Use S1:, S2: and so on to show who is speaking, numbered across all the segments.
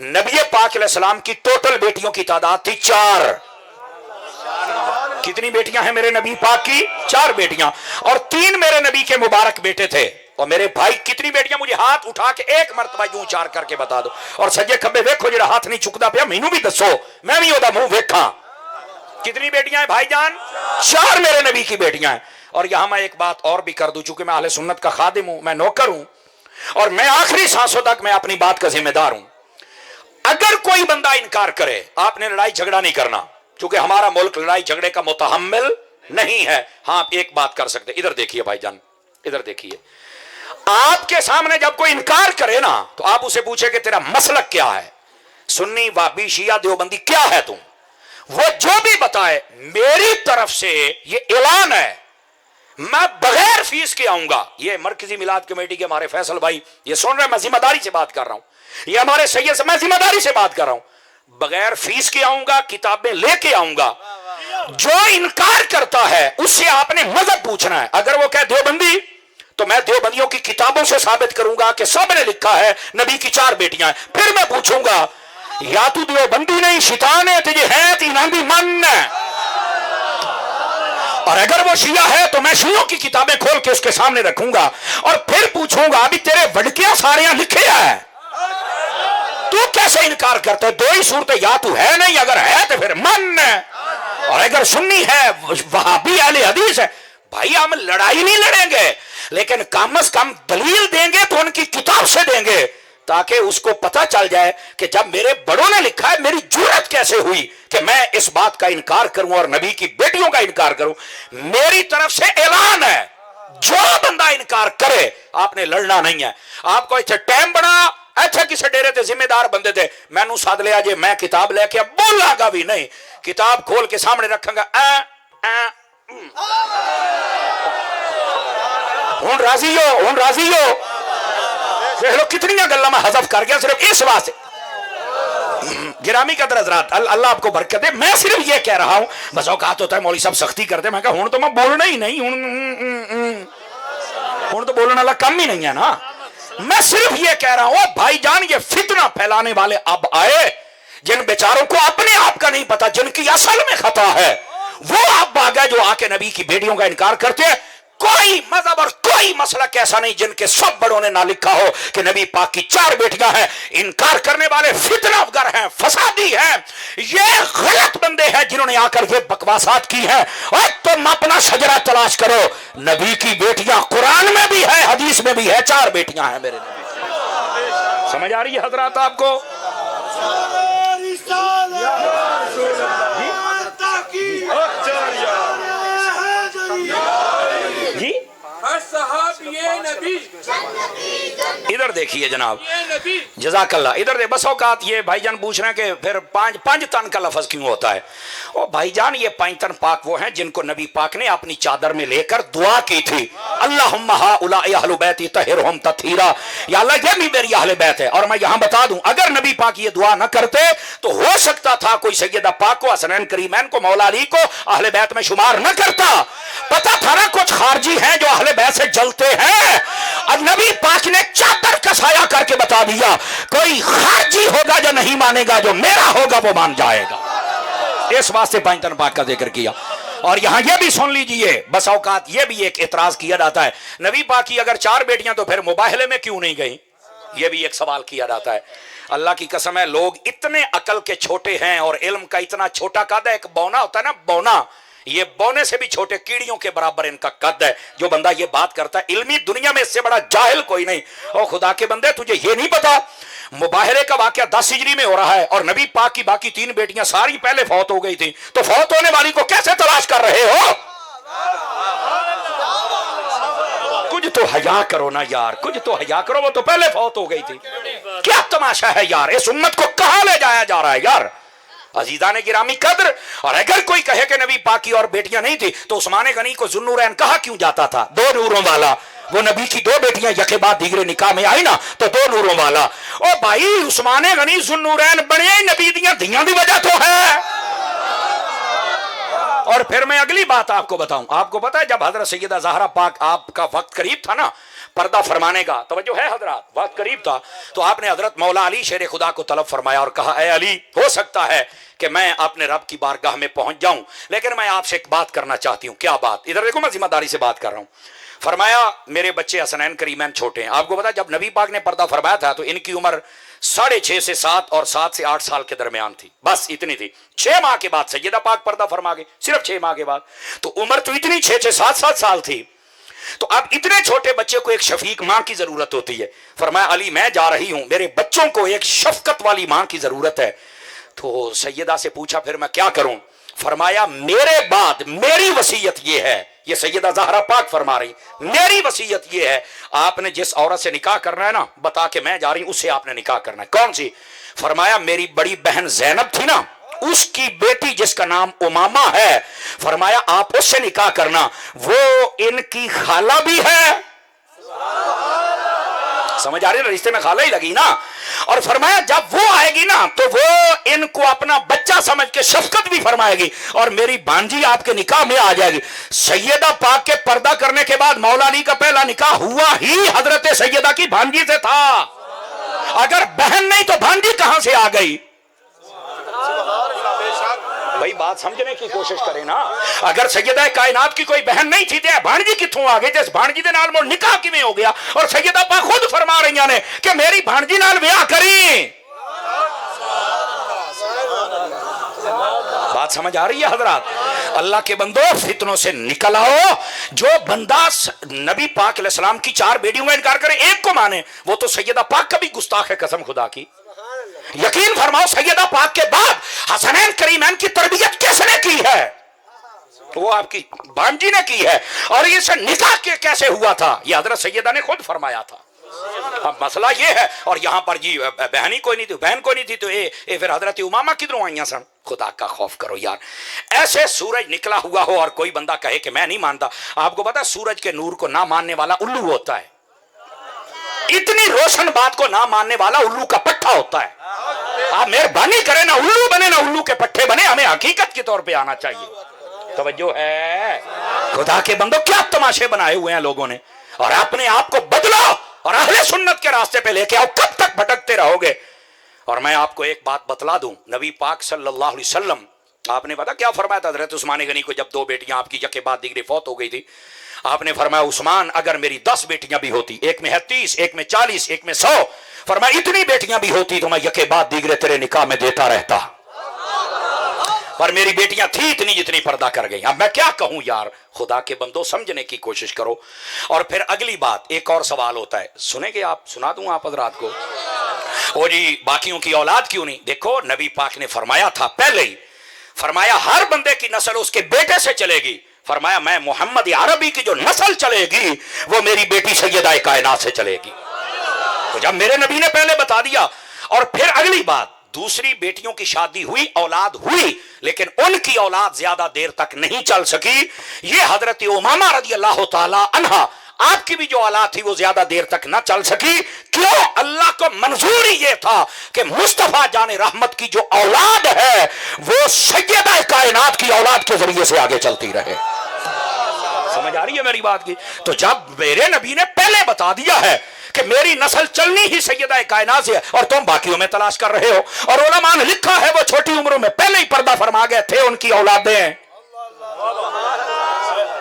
S1: नबी पाक अलैहिस्सलाम की टोटल बेटियों की तादाद थी 4। कितनी बेटियां हैं मेरे नबी पाक की? 4 बेटियां, और 3 मेरे नबी के मुबारक बेटे थे। और मेरे भाई कितनी बेटियां? मुझे हाथ उठा के एक मरतबा यूं 4 करके बता दो। और सज्जे खब्बे देखो जरा हाथ नहीं चुकता पिया, मैनू भी दसो, मैं भी ओदा मुंह वेखा। कितनी बेटियां हैं भाईजान? 4 मेरे नबी की बेटियां हैं। और यहां मैं एक बात और भी कर दूं, चूंकि मैं अहले सुन्नत का खादिम हूं, मैं नौकर हूं, और मैं आखिरी सांसों तक मैं अपनी बात का जिम्मेदार हूं। अगर कोई बंदा इनकार करे, आपने लड़ाई झगड़ा नहीं करना, क्योंकि हमारा मुल्क लड़ाई झगड़े का मुतहम्मिल नहीं है। हाँ, एक बात कर सकते, इधर देखिए भाईजान, इधर देखिए, आपके सामने जब कोई इनकार करे ना, तो आप उसे पूछे कि तेरा मसलक क्या है, सुन्नी वाबी शिया देवबंदी क्या है तुम, वो जो भी बताए, मेरी तरफ से ये ऐलान है, मैं बगैर फीस के आऊंगा। ये मरकजी मिलाद कमेटी के हमारे फैसल भाई ये सुन रहे, मैं जिम्मेदारी से बात कर रहा हूं, ये हमारे सैयद से मैं जिम्मेदारी से बात कर रहा हूं, बगैर फीस के आऊंगा, किताबें लेके आऊंगा। जो इनकार करता है उससे आपने मजहब पूछना है। अगर वो कहे देवबंदी, तो मैं देवबंदियों की किताबों से साबित करूंगा कि सबने लिखा है नबी की 4 बेटियां। फिर मैं पूछूंगा, या तू देवबंदी नहीं शैतान है, तुझे है तीन भी मन है। और अगर वो शिया है तो मैं शियों की किताबें खोल के उसके सामने रखूंगा, और फिर पूछूंगा, अभी तेरे वडकिया सारे लिखे है, तू कैसे इनकार करता है? 2 ही सूरतें, या तू है नहीं, अगर है तो फिर मन है, और अगर सुन्नी है, वहाबी अहले हदीस है। भाई हम लड़ाई नहीं लड़ेंगे, लेकिन कम से कम दलील देंगे तो उनकी किताब से देंगे, ताकि उसको पता चल जाए कि जब मेरे बड़ों ने लिखा है, मेरी जुर्रत कैसे हुई कि मैं इस बात का इनकार करूं और नबी की बेटियों का इनकार करूं। मेरी तरफ से ऐलान है, जो बंदा इनकार करे आपने लड़ना नहीं है। आपको इतना टाइम बना, अच्छा किसी डेरे ते जिम्मेदार बंदे थे, मैनू सद लिया जे, मैं किताब लेके बोलागा भी नहीं, किताब खोल के सामने रखांगा, हुण राजी हो, हुण राजी हो। देख लो कितनी गल्लां मैं हज़फ कर गया सिर्फ इस वास्ते। गिरामी कदर हज़रात, अल्लाह आपको बरकत दे। मैं सिर्फ ये कह रहा हूं, बस औकात होता है मौलवी साहब सख्ती करते, मैं कहा हुण तो मैं बोलना ही नहीं, हुण तो बोलने वाला कम ही नहीं है ना। मैं सिर्फ ये कह रहा हूं भाईजान, ये फितना फैलाने वाले अब आए, जिन बेचारों को अपने आप का नहीं पता, जिनकी असल में खता है, वो अब आ गए जो आके नबी की बेटियों का इनकार करते हैं। कोई मजहब और कोई मसला ऐसा नहीं जिनके सब बड़ों ने ना लिखा हो कि नबी पाक की 4 बेटियां हैं। इनकार करने वाले फितनागर हैं, फसादी हैं, ये गलत बंदे हैं जिन्होंने आकर ये बकवासात की है। और तुम अपना शजरा तलाश करो, नबी की बेटियां कुरान में भी है, हदीस में भी है, 4 बेटियां हैं मेरे नबी। समझ आ रही है हजरात आपको? जी इधर देखिए जनाब, जज़ाकल्लाह, इधर दे। बस औकात ये भाईजान पूछ रहे हैं कि फिर 5 तन का लफ्ज क्यों होता है। ओ भाईजान, ये 5 तन पाक वो हैं जिनको नबी पाक ने अपनी चादर में लेकर दुआ की थी, अल्लाहुम्मा हाउलाए अहलु बैती तहिरहुम तत्हीरा, या अल्लाह ये भी मेरी अहले बैत है। और मैं यहां बता दूं, अगर नबी पाक ये दुआ न करते तो हो सकता था कोई सैयदा पाक को, हसनैन करीमैन को, मौला अली को अहले बैत में शुमार न करता। पता था ना कुछ खारजी हैं जो अहले बैत से जलते हैं, और नबी पाक ने चादर का साया करके बता दिया, कोई खारजी होगा जो नहीं मानेगा, जो मेरा होगा वो मान जाएगा। इस वास्ते 5 तन पाक का जिक्र किया। और यहां यह भी सुन लीजिए, बस औकात ये भी एक एतराज किया जाता है, नबी पाक की अगर 4 बेटियां तो फिर मुबाहले में क्यों नहीं गई, यह भी एक सवाल किया जाता है। अल्लाह की कसम है, लोग इतने अकल के छोटे हैं और इल्म का इतना छोटा कद है। एक बौना होता है ना, बौना, ये बौने से भी छोटे कीड़ियों के बराबर इनका कद है। जो बंदा ये बात करता है, इल्मी दुनिया में इससे बड़ा जाहिल कोई नहीं। और खुदा के बंदे, तुझे ये नहीं पता मुबाहले का वाकया 10 हिजरी में हो रहा है, और नबी पाक की बाकी 3 बेटियां सारी पहले फौत हो गई थी, तो फौत होने वाली को कैसे तलाश कर रहे हो? कुछ तो हया करो ना यार, कुछ तो हया करो, वो तो पहले फौत हो गई थी। क्या तमाशा है यार, इस उम्मत को कहां ले जाया जा रहा है यार। अजीजा ने गिरामी कद्र, और अगर कोई कहे कि नबी पाक की और बेटियां नहीं थी, तो उस्मान गनी को जुन्नूरैन कहा क्यों जाता था? 2 नूरों वाला। वो नबी की 2 बेटियां यके बाद दीगरे निकाह में आई ना, तो 2 नूरों वाला। ओ भाई, उस्मान गनी जुन्नूरैन बने नबी दियां धियां दी वजह तो है। और फिर मैं अगली बात आपको बताऊं, आपको पता है जब हजरत सैयदा ज़हरा पाक आपका वक्त करीब था ना, पर्दा फरमाने का। तवज्जो है हजरात, वक्त करीब था तो आपने हजरत मौला अली शेर खुदा को तलब फरमाया और कहा, ए अली, हो सकता है कि मैं अपने रब की बारगाह में पहुंच जाऊं, लेकिन मैं आपसे एक बात करना चाहती हूं। क्या बात? इधर देखो, मैं जिम्मेदारी से बात कर रहा हूं। फरमाया, मेरे बच्चे हसनैन करीमैन छोटे हैं। आपको पता, जब नबी पाक ने पर्दा फरमाया था तो इनकी उम्र 6.5 से 7 और 7 से 8 साल के दरमियान थी, बस इतनी थी। 6 माह के बाद सैयदा पाक पर्दा फरमा गए, सिर्फ 6 माह के बाद। तो उम्र तो इतनी 6 से 7 साल थी। तो अब इतने छोटे बच्चे को एक शफीक मां की जरूरत होती है। फरमाया, अली मैं जा रही हूं, मेरे बच्चों को एक शफकत वाली मां की जरूरत है। तो सैयदा से पूछा, फिर मैं क्या करूं? फरमाया, मेरे बाद मेरी वसीयत यह है, ये सैयदा ज़हरा पाक फरमा रही, मेरी वसीयत ये है, आपने जिस औरत से निकाह करना है ना, बता के मैं जा रही हूं, उससे आपने निकाह करना है। कौन सी? फरमाया, मेरी बड़ी बहन ज़ैनब थी ना, उसकी बेटी जिसका नाम उमामा है, फरमाया आप उससे निकाह करना, वो इनकी खाला भी है। समझ आ रही है ना, रिश्ते में खाला ही लगी ना। और फरमाया, जब वो आएगी ना तो वो इनको अपना बच्चा समझ के शफकत भी फरमाएगी और मेरी भांजी आपके निकाह में आ जाएगी। सैयदा पाक के पर्दा करने के बाद मौला अली का पहला निकाह हुआ ही हजरत सैयदा की भांजी से था। अगर बहन नहीं तो भांजी कहां से आ गई? भाई बात समझने की कोशिश करें ना। अगर सैयदा कायनात की कोई बहन नहीं थी तो भांजी कित्थों आ गई? जिस भांजी दे नाल मोर निकाह किवें हो गया? और सैयदा पाक खुद फरमा रही ने कि मेरी भांजी नाल ब्याह करी। बात समझ आ रही है हजरात? अल्लाह के बंदो, फितनों से निकल आओ। जो बंदा नबी पाक अलैहिस्सलाम की 4 बेटियों का इनकार करे, एक को माने, वो तो सैयदा पाक का भी गुस्ताख है, कसम खुदा की। यकीन फरमाओ, सैयदा पाक के बाद हसनैन करीमैन की तरबियत किसने की है? वो आपकी भांजी ने की है। और ये निकाह के कैसे हुआ था, ये हजरत सैयदा ने खुद फरमाया था। अब मसला ये है, और यहां पर जी बहन ही कोई नहीं थी, बहन कोई नहीं थी, तो ये फिर हजरत उमामा किधरों आई सन? खुदा का खौफ करो यार। ऐसे सूरज निकला हुआ हो और कोई बंदा कहे कि मैं नहीं मानता। आपको पता, सूरज के नूर को ना मानने वाला उल्लू होता है। इतनी रोशन बात को ना मानने वाला उल्लू का पट्टा होता है। आप मेहरबानी करें, ना उल्लू बने ना उल्लू के पट्टे बने, हमें हकीकत के तौर पे आना चाहिए। तवज्जो है खुदा के बंदो, क्या तमाशे बनाए हुए हैं लोगों ने। और अपने आप को बदलो और अहले सुन्नत के रास्ते पे लेके आओ। कब तक भटकते रहोगे? और मैं आपको एक बात बतला दूं, नबी पाक सल्लल्लाहु अलैहि वसल्लम, आपने पता क्या फरमाया था हजरत उस्मान गनी को, जब 2 बेटियां आपकी यके बाद दीगरी फौत हो गई थी? आपने फरमाया, उस्मान अगर मेरी 10 बेटियां भी होती, एक में है 30, एक में 40, एक में 100, फरमाया इतनी बेटियां भी होती तो मैं यके बाद दीगरे तेरे निकाह में देता रहता, पर मेरी बेटियां थी इतनी जितनी पर्दा कर गई। अब मैं क्या कहूं यार, खुदा के बंदो समझने की कोशिश करो। और फिर अगली बात, एक और सवाल होता है, सुनेंगे आप? सुना दूं आप हजरात को? ओ जी, बाकियों की औलाद क्यों नहीं? देखो, नबी पाक ने फरमाया था पहले ही, फरमाया हर बंदे की नस्ल उसके बेटे से चलेगी। फरमाया मैं मोहम्मद अरबी की जो नस्ल चलेगी वो मेरी बेटी सैयदा कायनात से चलेगी। तो जब मेरे नबी ने पहले बता दिया, और फिर अगली बात, दूसरी बेटियों की शादी हुई, औलाद हुई, लेकिन उनकी औलाद ज्यादा देर तक नहीं चल सकी। ये हजरत उमामा रज़ी अल्लाह ताला अन्हा, आपकी भी जो औलाद थी वो ज्यादा देर तक ना चल सकी। क्यों? अल्लाह को मंजूर ही ये था कि मुस्तफा जाने रहमत की जो औलाद है वो सैयदा कायनात की औलाद के जरिए से आगे चलती रहे। समझ आ रही है मेरी बात की? तो जब मेरे नबी ने पहले बता दिया है कि मेरी नस्ल चलनी ही सैयदा कायनात से है, और तुम बाकियों में तलाश कर रहे हो, और उलमा ने लिखा है वो छोटी उम्रों में पहले ही पर्दा फरमा गए थे, उनकी औलादें।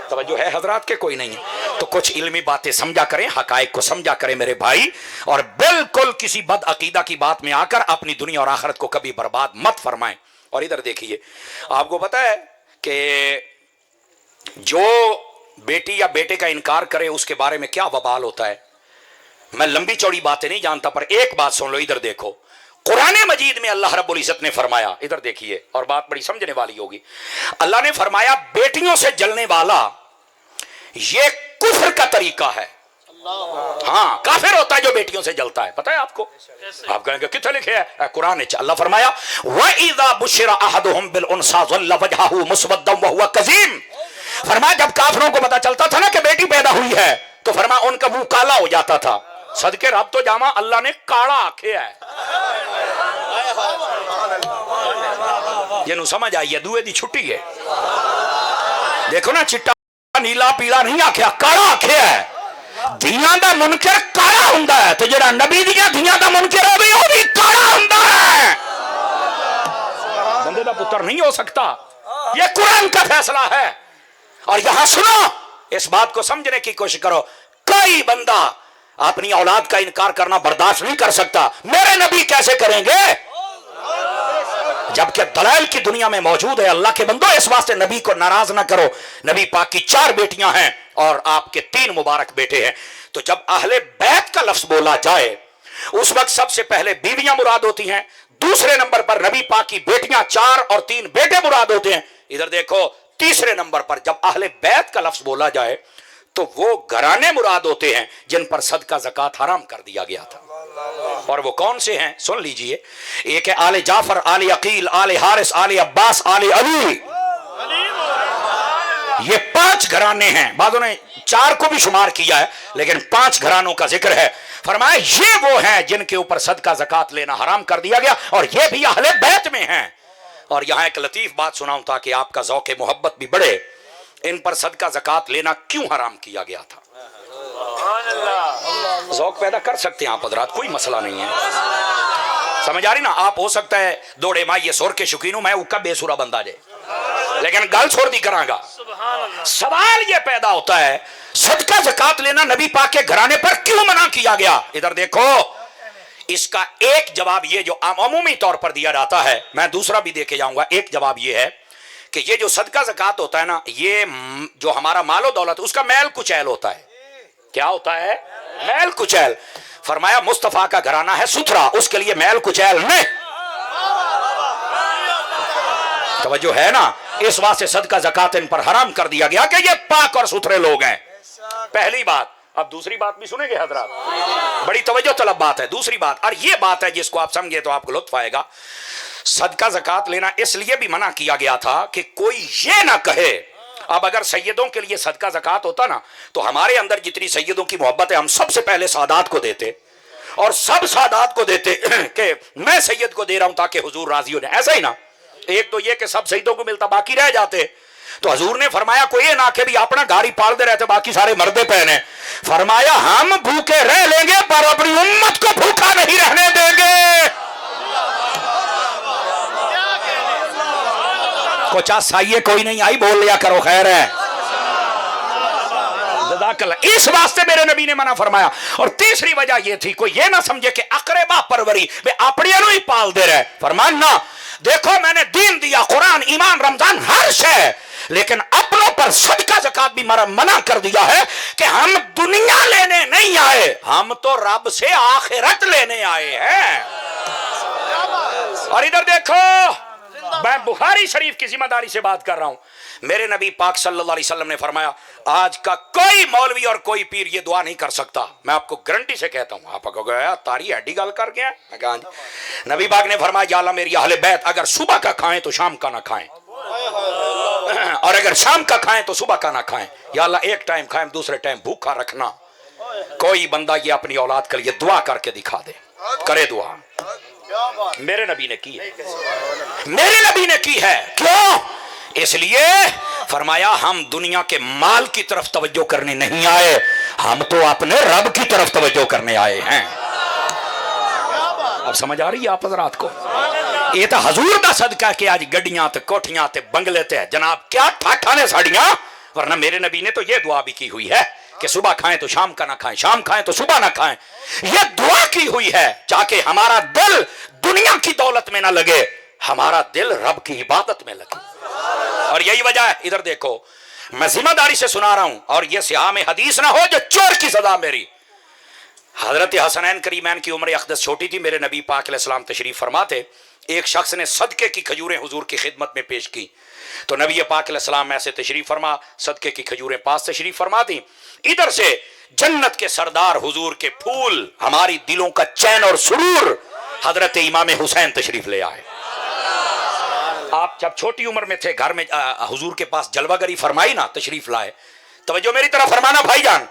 S1: तवज्जो है हजरात के? कोई नहीं है तो कुछ इल्मी बातें समझा करें, हकायक को समझा करें मेरे भाई, और बिल्कुल किसी बद अकीदा की बात में आकर अपनी दुनिया और आखिरत को कभी बर्बाद मत फरमाएं। और इधर देखिए, आपको पता है कि जो बेटी या बेटे का इनकार करे उसके बारे में क्या वबाल होता है। मैं लंबी चौड़ी बातें नहीं जानता, पर एक बात सुन लो, इधर देखो, कुरान मजीद में अल्लाह रब्बुल इज्जत ने फरमाया, इधर देखिए, और बात बड़ी समझने वाली होगी। अल्लाह ने फरमाया बेटियों से जलने वाला ये कुफ्र का तरीका है। हाँ, काफिर होता है जो बेटियों से जलता है, पता है आपको? आप कहेंगे किथे लिखे है? कुरान में अल्लाह फरमाया, व इज़ा बुशिरा अहदुहुम बिल उनसा ज़ल्ल वजहहु मुस्वद्दन व हुवा कज़ीम। फरमाया जब काफिरों को पता चलता था ना कि बेटी पैदा हुई है, तो फरमाया उनका मुंह काला हो जाता था। सदके रब तो जामा, अल्लाह ने काला आखे है। जिन्हों समझ आई है, दुए दी छुट्टी है। देखो ना, चिट्टा नीला पीला नहीं आख्या, काला आखे है। ਧੀਆਂ ਦਾ ਮੁਨਕਰ ਕਾਲਾ ਹੁੰਦਾ ਹੈ ਤੇ ਜਿਹੜਾ ਨਬੀ ਦੀਆਂ ਧੀਆਂ ਦਾ ਮੁਨਕਰ ਹੋਵੇ ਉਹ ਵੀ ਕਾਲਾ ਹੁੰਦਾ है। बंदे का पुत्र नहीं हो सकता, ये कुरान का फैसला है। और यहां सुनो, इस बात को समझने की कोशिश करो। कोई बंदा अपनी औलाद का इनकार करना बर्दाश्त नहीं कर सकता, मेरे नबी कैसे करेंगे? जबकि दलाइल की दुनिया में मौजूद है। अल्लाह के बंदो, इस वास्ते नबी को नाराज ना करो। नबी पाक की 4 बेटियां हैं और आपके 3 मुबारक बेटे हैं। तो जब अहले बैत का लफ्ज बोला जाए उस वक्त सबसे पहले बीवियां मुराद होती हैं, दूसरे नंबर पर नबी पाक की बेटियां 4 और 3 बेटे मुराद होते हैं। इधर देखो, तीसरे नंबर पर जब अहले बैत का लफ्ज बोला जाए तो वो घराने मुराद होते हैं जिन पर सदका ज़कात हराम कर दिया गया था। और वो कौन से हैं सुन लीजिए। एक है आले जाफर, आले अकील, आले हारिस, आले अब्बास, आले अली। ये 5 घराने हैं। बादों ने 4 को भी शुमार किया है लेकिन 5 घरानों का जिक्र है। फरमाया ये वो हैं जिनके ऊपर सदका ज़कात लेना हराम कर दिया गया और ये भी अहले बैत में हैं। और यहां एक लतीफ बात सुनाऊं ताकि आपका ज़ौक़ मोहब्बत भी बढ़े। इन पर सदका ज़कात लेना क्यों हराम किया गया था? ज़ौक़ पैदा कर सकते हैं आप हज़रात, कोई मसला नहीं है। समझ आ रही ना? आप हो सकता है दौड़े माँ ये सुर के शौकीन हूं, मैं उका बेसुरा बंदा जे, लेकिन गल छोड़ दी करांगा। सवाल ये पैदा होता है सदका ज़कात लेना नबी पाक के घराने पर क्यों मना किया गया? इधर देखो, इसका एक जवाब ये जो अमूमी तौर पर दिया जाता है, मैं दूसरा भी देके जाऊंगा। एक जवाब ये है कि ये जो सदका ज़कात होता है ना, ये जो हमारा मालो दौलत उसका मैल कुचैल होता है। क्या होता है? मैल कुचैल। फरमाया मुस्तफा का घराना है सुथरा, उसके लिए मैल कुचैल नहीं। तवज्जो है ना? इस वास्ते सदका ज़कात इन पर हराम कर दिया गया कि ये पाक और सुथरे लोग हैं। पहली बात। अब दूसरी बात भी सुनेंगे हजरात, बड़ी तवज्जो तलब बात है। दूसरी बात, और ये बात है जिसको आप समझे तो आपको लुत्फ आएगा। सदका ज़कात लेना इसलिए भी मना किया गया था कि कोई ये ना कहे। अब अगर सैयदों के लिए सदका ज़कात होता ना तो हमारे अंदर जितनी सैयदों की मोहब्बत है हम सबसे पहले सादात को देते और सब सादात को देते कि मैं सैयद को दे रहा हूं ताकि हुजूर राजी हो जाए। ऐसा ही ना? एक तो ये कि सब सैयदों को मिलता बाकी रह जाते, तो हजूर ने फरमाया कोई ना कि भी अपना गाड़ी पालते रहते बाकी सारे मर्दे पहने। फरमाया हम भूखे रह लेंगे पर अपनी उम्मत को भूखा नहीं रहने देंगे। कुछ साइए कोई नहीं आई, बोल लिया करो, खैर है। इस वास्ते मेरे नबी ने मना फरमाया। और तीसरी वजह यह थी कोई ये ना समझे कि अकरेबा परवरी वे अपने ही पाल दे रहे। फरमान ना, देखो मैंने दीन दिया, कुरान, ईमान, रमजान, हर शय, लेकिन अपनों पर सदका ज़कात भी मना कर दिया है कि हम दुनिया लेने नहीं आए, हम तो रब से आखिरत लेने आए हैं। और इधर देखो, मैं बुखारी शरीफ की जिम्मेदारी से बात कर रहा हूं। मेरे नबी पाक सल्लल्लाहु अलैहि वसल्लम ने फरमाया आज का कोई मौलवी और कोई पीर ये दुआ नहीं कर सकता। मैं आपको गारंटी से कहता हूं। आप कहोगे तारी हड्डी गल कर गया। मैं कहा नबी पाक ने फरमाया या अल्लाह मेरी अहले बैत अगर सुबह का खाएं तो शाम का ना खाएं, और अगर शाम का खाएं तो सुबह का ना खाएं। या अल्लाह एक टाइम खाएं दूसरे टाइम भूखा रखना। कोई बंदा ये अपनी औलाद के लिए दुआ करके दिखा दे, करे दुआ। मेरे नबी ने की है, मेरे नबी ने की है। क्यों? इसलिए फरमाया हम दुनिया के माल की तरफ तवज्जो करने नहीं आए, हम तो अपने रब की तरफ तवज्जो करने आए हैं। अब समझ आ रही है आप हज़रात को? ये तो हजूर दा सदका कि आज गड्डियां ते कोठियां ते बंगले ते जनाब क्या ठाठा ने साड़ियां, वरना मेरे नबी ने तो ये दुआ भी की हुई है कि सुबह खाएं तो शाम का ना खाएं, शाम खाएं तो सुबह ना खाएं। ये दुआ की हुई है ताकि हमारा दिल दुनिया की दौलत में ना लगे, हमारा दिल रब की इबादत में लगे। और यही वजह है, इधर देखो मैं जिम्मेदारी से सुना रहा हूं और ये सियाह में हदीस ना हो जो चोर की सजा मेरी। हजरत हसनैन करीमैन की उम्र अक़दस छोटी थी, मेरे नबी पाक अलैहिस्सलाम तशरीफ फरमाते। एक शख्स ने सदके की खजूरें हुजूर की खिदमत में पेश की तो नबी पाक अलैहिस्सलाम ऐसे तशरीफ फरमा, सदके की खजूरें पास तशरीफ फरमा दी। इधर से जन्नत के सरदार हुजूर के फूल हमारी दिलों का चैन और सुरूर हजरत इमाम हुसैन तशरीफ ले आए। आप जब छोटी उम्र में थे घर में हुजूर के पास जलवागरी फरमाई ना, तशरीफ लाए, तवज्जो मेरी तरफ फरमाना भाईजान।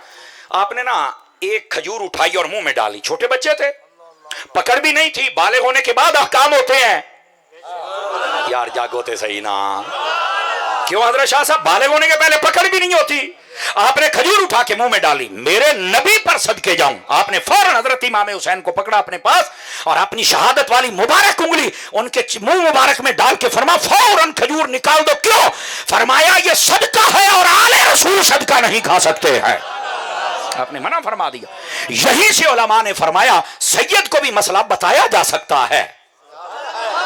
S1: आपने ना एक खजूर उठाई और मुंह में डाली, छोटे बच्चे थे, पकड़ भी नहीं थी। बालिग होने के बाद अहकाम होते हैं। यार जागो ते सही ना, क्यों हजरत शाह साहब? बालिग होने के पहले पकड़ भी नहीं होती। आपने खजूर उठा के मुंह में डाली, मेरे नबी पर सदके जाऊं, आपने फौरन हजरत इमाम हुसैन को पकड़ा अपने पास और अपनी शहादत वाली मुबारक उंगली उनके मुंह मुबारक में डाल के फरमा फौरन खजूर निकाल दो। क्यों? फरमाया ये सदका है और आले रसूल सदका नहीं खा सकते हैं। आपने मना फरमा दिया। यहीं से उलमा ने फरमाया सैयद को भी मसला बताया जा सकता है।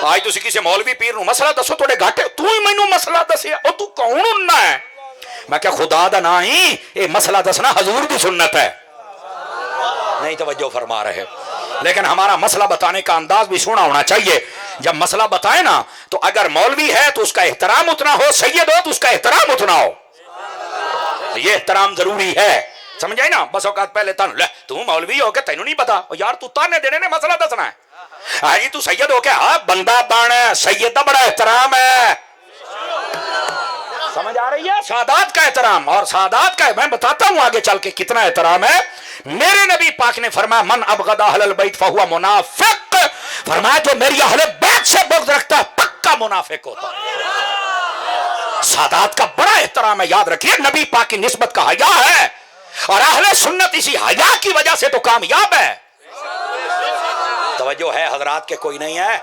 S1: आज तुसी किसी मौलवी पीर नु मसला दसो थोड़े घाटे, तू ही मैनू मसला दसिया, और तू कौन हुन्ना है? मैं क्या खुदा दा ना ही ये मसला दसना हजूर की सुन्नत है। नहीं तवज्जो फरमा रहे। लेकिन हमारा मसला बताने का अंदाज भी सोना होना चाहिए। जब मसला बताए ना तो अगर मौलवी है तो उसका एहतराम उतना हो, सैयद हो तो उसका एहतराम उतना हो। ये एहतराम जरूरी है, समझाई ना। बस औकात पहले तन ले तू मौलवी हो के तेनू नहीं पता, यार तू ताने देने ने मसला दसना है। हाजी तू सैयद हो के हाँ बंदा बन, सैयद का बड़ा एहतराम है, समझ आ रही है? सादात का एहतराम, और सादात का मैं बताता हूं आगे चल के कितना एहतराम है। मेरे नबी पाक ने फरमाया मन अबगदा अहलल बैत फहुवा मुनाफिक, फरमाया जो मेरी अहले बैत से बुग़्ज़ रखता है पक्का मुनाफिक होता है। सादात का बड़ा एहतराम है, याद रखिए। नबी पाक की निस्बत का हया है और अहले सुन्नत इसी हया की वजह से तो कामयाब है। तवज्जो है हजरात के कोई नहीं है?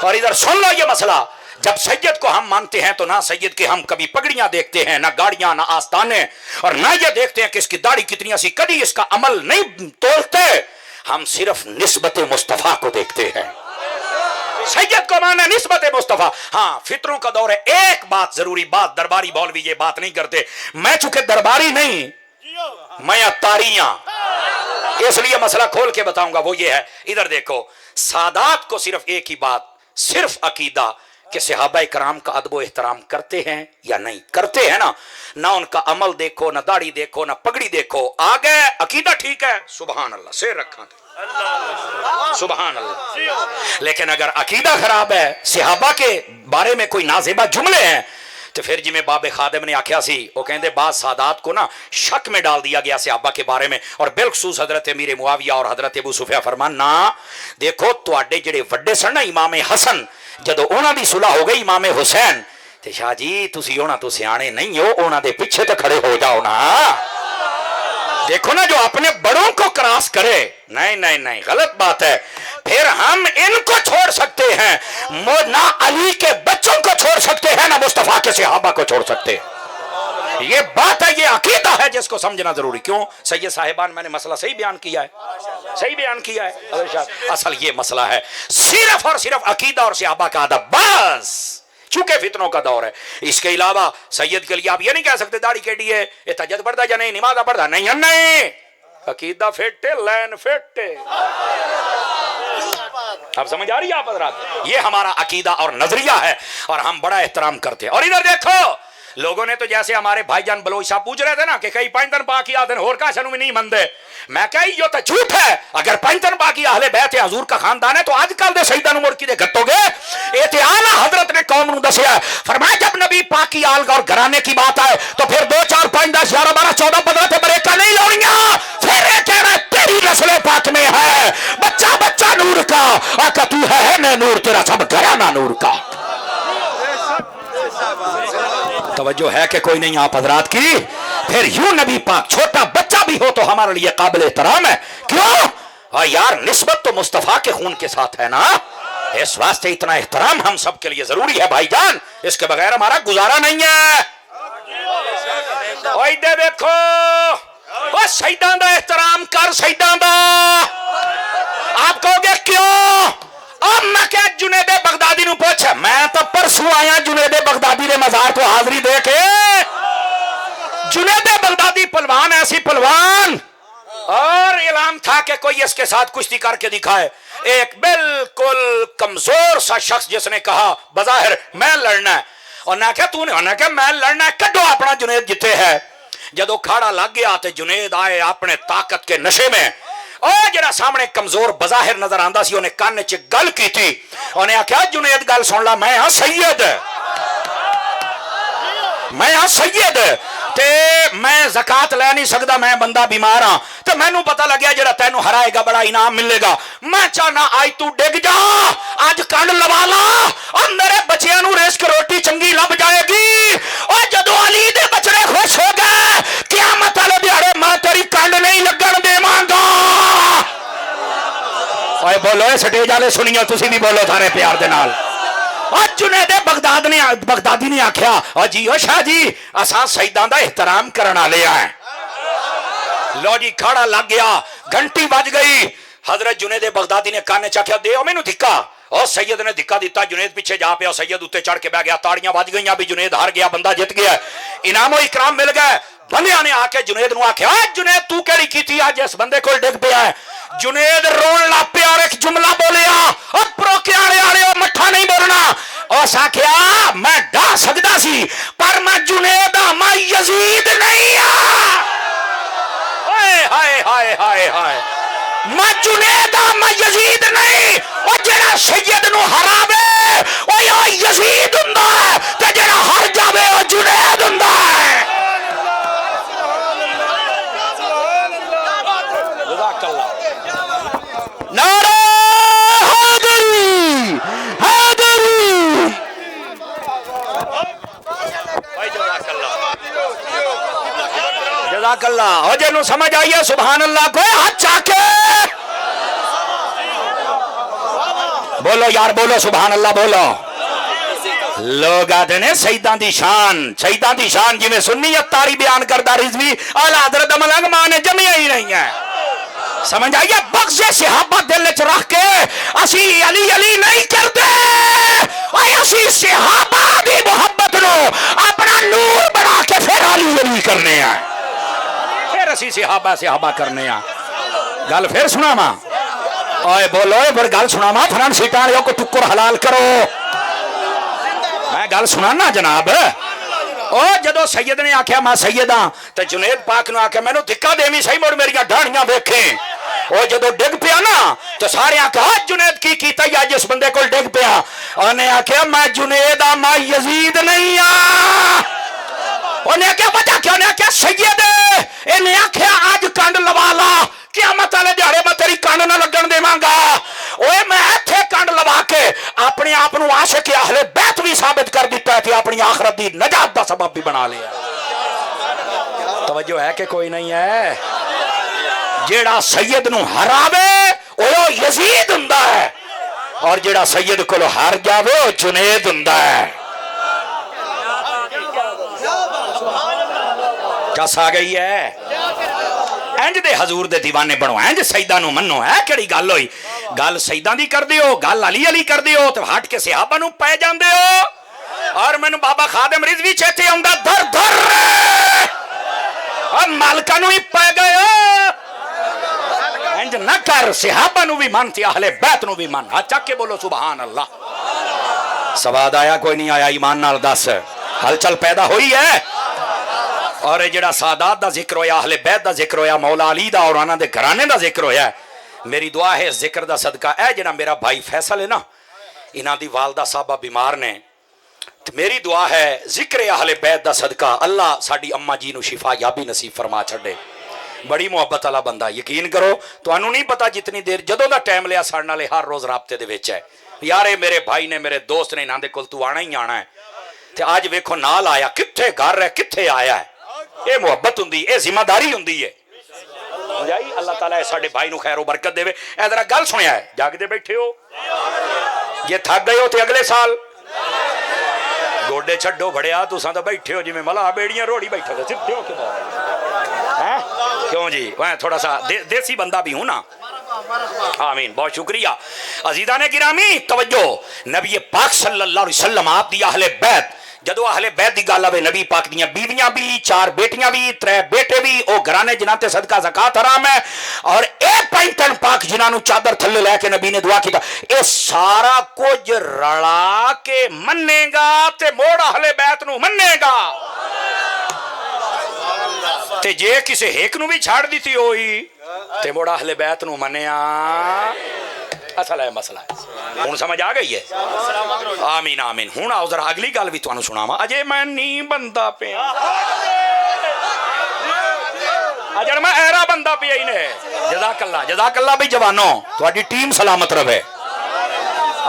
S1: और इधर सुन लो ये मसला, जब सैयद को हम मानते हैं तो ना सैयद के हम कभी पगड़ियां देखते हैं, ना गाड़ियां, ना आस्ताने, और ना ये देखते हैं कि इसकी दाढ़ी कितनी ऐसी, कभी इसका अमल नहीं तोलते। हम सिर्फ निस्बत मुस्तफा को देखते हैं। सैयद को माना निस्बत मुस्तफा। हाँ फित्रों का दौर है। एक बात जरूरी बात, दरबारी मौलवी ये बात नहीं करते, मैं चूंकि दरबारी नहीं मैं अत्तारियां, इसलिए मसला खोल के बताऊंगा। वो ये है, इधर देखो, सादात को सिर्फ एक ही बात, सिर्फ अकीदा कि सहाबा कराम का अदब एहतराम करते हैं या नहीं करते हैं ना उनका अमल देखो, ना दाढ़ी देखो, ना पगड़ी देखो, आ गए अकीदा ठीक है, सुभान अल्लाह से रखा, सुभान अल्लाह। लेकिन अगर अकीदा खराब है, सहाबा के बारे में कोई नाज़ेबा जुमले हैं, तो फिर जिमें बाबे खादिम ने आख्या सी, वो कहते बाद सादात को ना शक में डाल दिया गया सहाबा के बारे में, और बिलखसूस हजरत अमीर मुआविया और हजरत अबू सुफिया फरमान ना देखो तुहाडे जिहड़े वड्डे सन ना इमाम हसन, जदों उन्हां दी सुलह हो गई इमाम हुसैन, ते शाह जी तुसी उन्हां तो सियाणे नहीं हो, उन्हां दे पीछे तो खड़े हो जाओ ना। देखो ना जो अपने बड़ों को क्रॉस करे, नहीं नहीं नहीं गलत बात है। फिर हम इनको छोड़ सकते हैं, ना अली के बच्चों को छोड़ सकते हैं, ना मुस्तफा के सहाबा को छोड़ सकते हैं। ये बात है, ये अकीदा है जिसको समझना जरूरी। क्यों सैयद साहिबान, मैंने मसला सही बयान किया है, सही बयान किया है। असल ये मसला है सिर्फ और सिर्फ अकीदा और सहाबा का अदब, बस। चूंकि फितनों का दौर है, इसके अलावा सैयद के लिए आप ये नहीं कह सकते दाढ़ी केडी है, ये तहज्जुद पढ़ता या नहीं, नमाज पढ़ता नहीं है, नहीं अकीदा फिट है, लैन फिट है। अब समझ आ रही है आप हज़रात? ये हमारा अकीदा और नजरिया है और हम बड़ा एहतराम करते हैं। और इधर देखो लोगों ने तो जैसे हमारे भाईजान बलोच साहब पूछ रहे थे ना कि कई पैंतन पाकी आते और का शनु में नहीं मंदे, मैं कही यो तो झूठ है। अगर पैंतन पाकी अहले बैत हजूर का खानदान है तो आजकल दे शहीदां मुड़ के गट्टोगे। ये ते आला हजरत ने कौम नूं दसिया, फरमाया जब नबी पाक की आल और घराने की बात आए तो फिर 2 4 5 10 11 12 14 15 ते ब्रेका नहीं लाउणियां। फिर ये कह रहा तेरी नस्ल पाक में है बच्चा बच्चा नूर का, आका तू है न नूर, तेरा सब घराना नूर का। तवज्जो है कि कोई नहीं आप हजरात की? फिर यूं नबी पाक छोटा बच्चा भी हो तो हमारे लिए काबिल एहतराम है। क्यों? और यार निस्बत तो मुस्तफा के खून के साथ है ना, इस वास्ते इतना एहतराम हम सब के लिए जरूरी है भाईजान, इसके बगैर हमारा गुजारा नहीं है। और इधर देखो शहीदां दा एहतराम कर, शहीदां दा। आप कहोगे क्यों? अब मैं क्या जुनेद बगदादी नु पूछ, मैं तो परसों आया जुनेद बगदादी ने मजार को हाजरी दे के। जुनेद बगदादी पहलवान, ऐसी पहलवान, और ऐलान था कि कोई इसके साथ कुश्ती करके दिखाए। एक बिल्कुल कमजोर सा शख्स जिसने कहा बजाहिर मैं लड़ना है, और ना क्या तूने, ना क्या मैं लड़ना है, कड्डो अपना जुनेद जिते है। जदों खाड़ा लग गया तो जुनेद आए अपने ताकत के नशे में, और जरा सामने कमजोर बजाहिर नजर आंदा सी, उन्हें कान च गल की थी, उन्हें आख्या जुनेद गल सुन ला, मैं हाँ सैयद, मैं हाँ सैयद, ते मैं ज़कात ले नहीं सकता, मैं बंदा बीमार हाँ, तो मैनू पता लग गया जरा तेनू हराएगा बड़ा इनाम मिलेगा। मैं चाहना आज तू डिग जा, आज कंड लवा ला, और मेरे बच्चियां नू रिस्क रोटी चंगी लभ जाएगी। और जदों अली दे बचड़े खुश हो गए, क़यामत بولو سٹیج والے سنیو تسی بھی بولو تھارے پیار دے نال جنید بغدادی نے آکھیا جی او شاہ جی اساں سیداں دا احترام کرن والے ہیں لو جی کھڑا لگ گیا گھنٹی بج گئی حضرت جنید بغدادی نے کانے چاکھیا دیو مینوں دھکا اور سید نے دھکا دیتا جنید پیچھے جا پیا سید اتنے چڑھ کے بہ گیا تاڑیاں بج گئیاں بھی جنید ہار گیا بندہ جت گیا انعام و اکرام مل گئے بندیاں نے آ کے جنید نو آکھیا جنید تو کیڑی کیتی اج اس بندے کول ڈگ پیا ہے جنید رون لگ پیا اور ایک جملہ بولیا اور پروکے والے مٹھا نہیں بولنا اس آکھیا میں ڈا سکدا سی پر میں جنید میں یزید نہیں ہاں ہائے ہائے ہائے ہائے میں جنید میں یزید نہیں او جڑا سید نو ہراوے او یزید ہوندا ہے تے جڑا ہر جاوے او جنید ہوندا ہے جزاک اللہ نعرہ حیدری حیدری بھائی جزاک اللہ جزاک اللہ ہو جنوں سمجھ آئیے سبحان اللہ کوئی ہاتھ چاکے بولو یار بولو سبحان اللہ بولو لوگ آتے ہیں سیدان دی شان جی میں سنیت تاری بیان کردہ رضوی اعلیٰ حضرت ملنگ ماں نے جمعی ہی نہیں ہے سمجھ آئیے بغض صحابہ دل چ رکھ کے اسی علی علی نہیں کرتے اسی صحابہ دی محبت نو اپنا نور بنا کے پھر علی علی کرنے ہیں پھر اسی صحابہ کرنے ہیں گل پھر سنا ماں اوے بولو پھر گل سنا ماں فرنٹ سیٹاں والے کو ٹکر حلال کرو میں گل سنانا جناب او جدو سید نے آکھیا میں سید ہاں تے جنید پاک نے آکھیا مینوں دھکا دیویں صحیح مڑ میریاں ڈاڑیاں ویکھیں او جدو ڈگ پیا نا تو سارے آکھیا جنید کی کیتا یا جس بندے کول ڈگ پیا اونے آکھیا میں جنید ہاں میں یزید نہیں ہاں اونے آکھیا وجہ کیا نے آکھیا سید انہیں آکھیا آج کنڈ لوا لا قیامت والے دیہاڑے میں تیری کنڈ نہ لگن دیواں گا اوے میں ایتھے کنڈ لوا کے اپنے آپ نو عاشق اہل بیت بھی ثابت کر دیتا ہے تے اپنی آخرت دی نجات دا سبب بھی بنا لیا توجہ ہے کہ کوئی نہیں ہے جیڑا سید نو ہراوے او یزید ہوندا ہے اور جیڑا سید کولو ہار جاوے او جنید ہوندا ہے کس آ گئی ہے انج دے حضور دے دیوانے بنو انج سیدہ نو منو ہے کیڑی گل ہوئی گل سیدہ دی کر دیو گل علی علی کر دیو تو ہٹ کے صحابہ نو پے جاندے ہو اور مینوں بابا خادم رضوی چیتے آندا در در اور مالکا نو ہی پے گئے انج نہ کر صحابہ نو بھی من تے اہل بیت نو بھی من ہاتھ چک کے بولو سبحان اللہ سواد آیا کوئی نہیں آیا ایمان نال دس ہلچل پیدا ہوئی ہے اور جڑا سادات دا ذکر ہویا اہل بیت دا ذکر ہویا مولا علی دا اور انہاں دے گھرانے دا ذکر ہویا میری دعا ہے اس ذکر دا صدقہ اے جڑا میرا بھائی فیصل ہے نا انہاں دی والدہ صاحبہ بیمار نے میری دعا ہے ذکر اہل بیت دا صدقہ اللہ ساڈی اماں جی نو شفا یابی نصیب فرما چھڑے بڑی محبت والا بندہ یقین کرو تانوں نہیں پتا جتنی دیر جدوں دا ٹائم لیا ساڈے نال ہر روز رابطے دے وچ ہے یار اے میرے بھائی نے میرے دوست نے انہاں دے کول تو آنا ہی آنا ہے تے اج ویکھو نال آیا کتھے گھر ہے کتھے آیا ہے اے محبت ہوندی اے ذمہ داری ہوندی ہے جائی اللہ تعالیٰ ساڈے بھائی نو خیر و برکت دے اے ذرا گل سنیا ہے جاگدے بیٹھے ہو یہ تھک گئے ہو تے اگلے سال گوڈے چھڈو بڑیا تساں تے بیٹھے ہو جویں ملا بیڑیاں روڑی بیٹھے ہو سیدھے ہو کے ہیں کیوں جی میں تھوڑا سا دیسی بندہ بھی ہوں نا آمین بہت شکریہ عزیزان گرامی توجہ نبی پاک صلی اللہ علیہ وسلم آپ دی اہل بیت جدو اہل بیت دی گل آوے نبی پاک دیاں بیویاں بھی 4 بیٹیاں بھی 3 بیٹے بھی او گھرانے جنہاں تے صدقہ زکات حرام ہے اور اے پینٹن پاک جنہاں نو چادر تھلے لے کے نبی نے دعا کیتا اے سارا کچھ رلا کے مننے گا تے موڑ اہل بیت نو مننے گا تے جے کسے ایک نو بھی چھاڑ دیتی ہوئی تے موڑ اہل بیت نو منیا اصل ہے مسئلہ ہے ہوں سمجھ آ گئی ہے آمین آمین ہوں آؤ ذرا اگلی گل بھی تمہیں سناواں اجے میں نہیں بنتا پیا اجے میں ایرا بنتا پیا ہی نے جزاک اللہ بھی جوانوں تہاڈی ٹیم سلامت رہے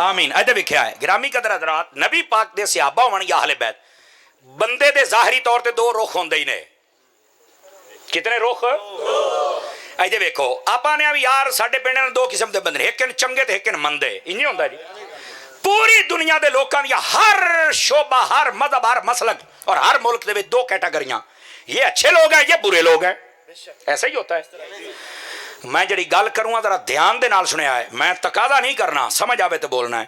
S1: آمین ادھر ویکھیا ہے گرامی قدر حضرات نبی پاک دے صحابہ ہون یا اہل بیت بندے دے ظاہری طور تے 2 رخ ہوندے ہی نے کتنے رخ ਇਹਦੇ ਵੇਖੋ ਆਪਾਂ ਨੇ ਵੀ ਯਾਰ ਸਾਡੇ ਪਿੰਡ ਦੇ ਦੋ ਕਿਸਮ ਦੇ ਬੰਦੇ ਨੇ, ਇੱਕ ਨੇ ਚੰਗੇ ਤੇ ਇੱਕ ਨੇ ਮੰਦੇ। ਇੰਨੇ ਹੁੰਦਾ ਜੀ ਪੂਰੀ ਦੁਨੀਆ ਦੇ ਲੋਕਾਂ ਦੀਆਂ ਹਰ ਸ਼ੋਭਾ, ਹਰ ਮਜ਼ਹਬ, ਹਰ ਮਸਲਕ اور ہر ملک دے دو کیٹاگریاں, یہ اچھے لوگ ہیں یہ برے لوگ ہیں, ایسا ہی ہوتا ہے. میں جڑی گل کروں ذرا دھیان دے نال سنیا ہے, میں تقاضا نہیں کرنا, سمجھ آوے تو بولنا ہے.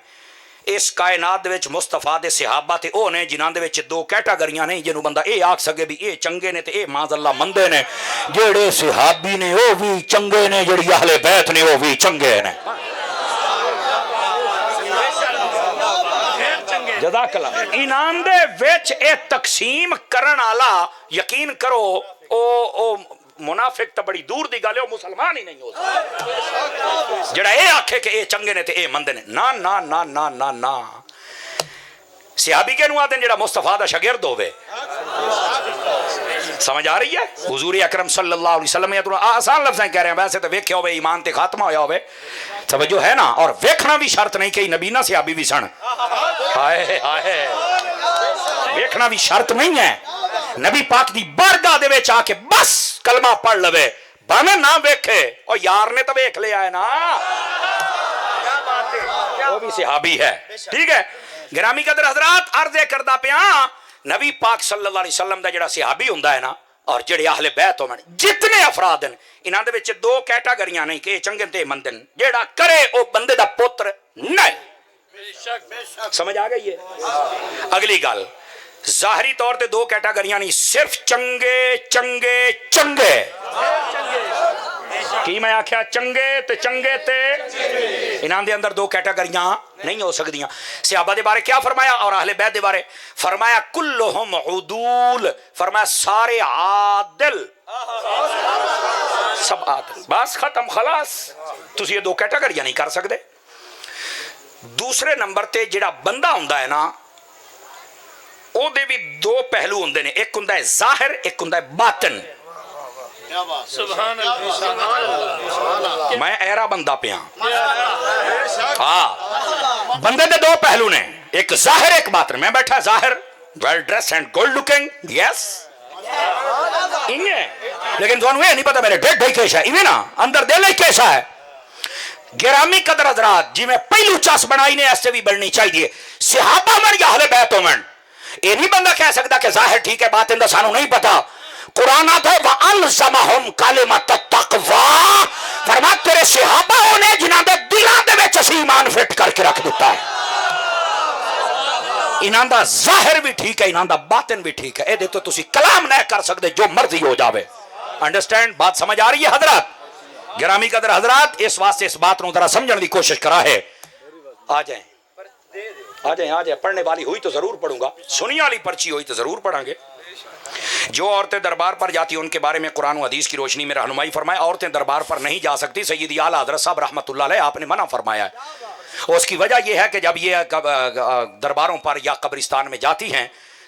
S1: اس کائنات دے وچ مصطفیٰ دے صحابہ تے او نے جنہاں دے وچ دو کیٹاگریاں نہیں جنوں بندہ اے آکھ سکے بھی اے چنگے نے تے اے معاذ اللہ مندے نے. جڑے صحابی نے او بھی چنگے نے, جڑی اہل بیت نے او بھی چنگے نے. جزاک اللہ. انعام دے وچ اے تقسیم کرن والا یقین کرو او منافق تو بڑی دور دی گل ہے, وہ مسلمان ہی نہیں ہو سکتا جڑا اے آکھے کہ اے چنگے نے تے اے مندے نے. نا نا نا نا نا نا. صحابی کے نو آدھے جڑا مصطفیٰ دا شاگرد ہوئے. سمجھ آ رہی ہے؟ حضور اکرم صلی اللہ علیہ وسلم یہ تو آسان لفظیں کہہ رہے ہیں, ویسے تو ویکھے ہوئے ایمان تے خاتمہ ہویا ہوئے, توجہ ہے نا. اور ویکھنا بھی شرط نہیں کہ نبی نہ صحابی بھی سن, ہائے ہائے, ویکھنا بھی شرط نہیں ہے. نبی پاک دی بارگاہ دے وچ آ کے بس کلمہ پڑھ لوے, بھاویں نہ ویکھے, اور یار نے تو ویکھ لیا ہے نا, وہ بھی صحابی ہے. ٹھیک ہے گرامی قدر حضرات, عرض کردہ پیا نبی پاک صلی اللہ علیہ وسلم دا جڑا صحابی ہوندا ہے نا, اور جڑے اہل بیت ہون, جتنے افراد ہیں انہاں دے وچ دو کیٹاگریاں نہیں کہ چنگے تے مندن. جڑا کرے او بندے دا پتر نہیں. سمجھ آ گئی ہے؟ اگلی گل, ظاہری طور تے دو کیٹاگریاں نہیں, صرف چنگے چنگے چنگے. کی میں آکھیا چنگے تے چنگے تے, انہاں دے اندر دو کیٹاگریاں نہیں ہو سکدیاں. صحابہ دے بارے کیا فرمایا, اور اہل بیت دے بارے فرمایا کلہم عدول, فرمایا سارے عادل, سب عادل. بس ختم خلاص. تسی یہ دو کیٹاگریاں نہیں کر سکدے. دوسرے نمبر تے جڑا بندہ ہوندا ہے نا, او دے بھی دو پہلو ہوندے نے, ایک ہوندا ہے ظاہر, ایک ہوندا ہے باطن. سبحان اللہ. میں ایرا بندہ پیا, ہاں بندے دے دو پہلو نے, ایک ظاہر ایک باطن. میں بیٹھا ظاہر well dress and gold looking, yes لیکن تھانوں یہ نہیں پتا میرے ڈیڈ بھائی کیسا ہے, نا اندر دل ہی کیسا ہے. گرامی قدر حضرات, جی میں پہلو چاس بنائی نے ایسے بھی بڑھنی چاہیے. صحابہ من یا اہل بیت من, یہ نہیں بندہ کہہ سکتا کہ ظاہر ٹھیک ہے باطن دا سانو نہیں پتا. قرآن آتا ہے وَأَلْزَمَهُمْ کَلِمَةَ التَّقْوَىٰ, فرما تیرے صحابہ نے جنہاں دے دلاں دے وچ اسی ایمان فٹ کر کے رکھ دیتا ہے. انہاں دا ظاہر بھی ٹھیک ہے, انہاں دا باطن بھی ٹھیک ہے. اے دے تو تسی کلام نہ کر سکتے جو مرضی ہو جاوے. انڈرسٹینڈ بات سمجھ آ رہی ہے حضرات؟ گرامی قدر حضرات, اس واسطے اس بات نو ذرا سمجھنے دی کوشش کرا ہے. آ جائیں آ جائیں آ جائیں, پڑھنے والی ہوئی تو ضرور پڑھوں گا, سنی والی پرچی ہوئی تو ضرور پڑھیں گے. جو عورتیں دربار پر جاتی ہیں ان کے بارے میں قرآن و حدیث کی روشنی میں رہنمائی فرمائے. عورتیں دربار پر نہیں جا سکتی, سیدی اعلیٰ حضرت صاحب رحمۃ اللہ علیہ آپ نے منع فرمایا ہے. اس کی وجہ یہ ہے کہ جب یہ درباروں پر یا قبرستان میں جاتی ہیں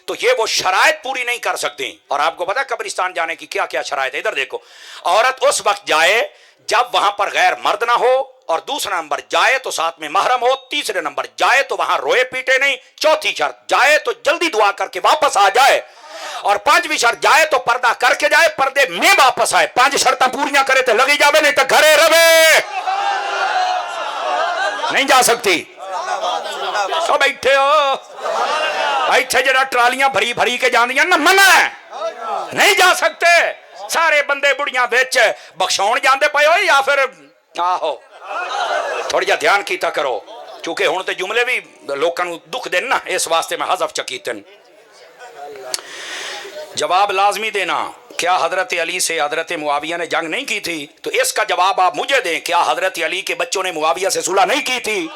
S1: تو یہ وہ شرائط پوری نہیں کر سکتی. اور آپ کو پتا قبرستان جانے کی کیا کیا شرائط ہے, ادھر دیکھو. عورت اس وقت جائے جب وہاں پر غیر مرد نہ ہو, اور دوسرا نمبر جائے تو ساتھ میں محرم ہو, تیسرے نمبر جائے تو وہاں روئے پیٹے نہیں, چوتھی شرط جائے تو جلدی دعا کر کے واپس آ جائے, اور پانچویں شرط جائے تو پردہ کر کے جائے, پردے میں واپس آئے. پانچ شرطیں پوریاں کرے تو لگی جاوے, نہیں تو گھرے رہے. نہیں جا سکتی. سب بیٹھے ہو ایتھے جڑا ٹرالیاں بھری بھری کے جاندیاں نہ منع ہے, نہیں جا سکتے. سارے بندے بڑیاں وچ بخشاؤن جاندے پئے ہو, یا پھر آہو تھوڑی جا دھیان کیتا کرو, کیونکہ ہن تے جملے بھی لوکاں نوں دکھ دین نا, اس واسطے میں حذف چکیتن. جواب لازمی دینا, کیا حضرت علی سے حضرت معاویہ نے جنگ نہیں کی تھی؟ تو اس کا جواب آپ مجھے دیں, کیا حضرت علی کے بچوں نے معاویہ سے صلح نہیں کی تھی؟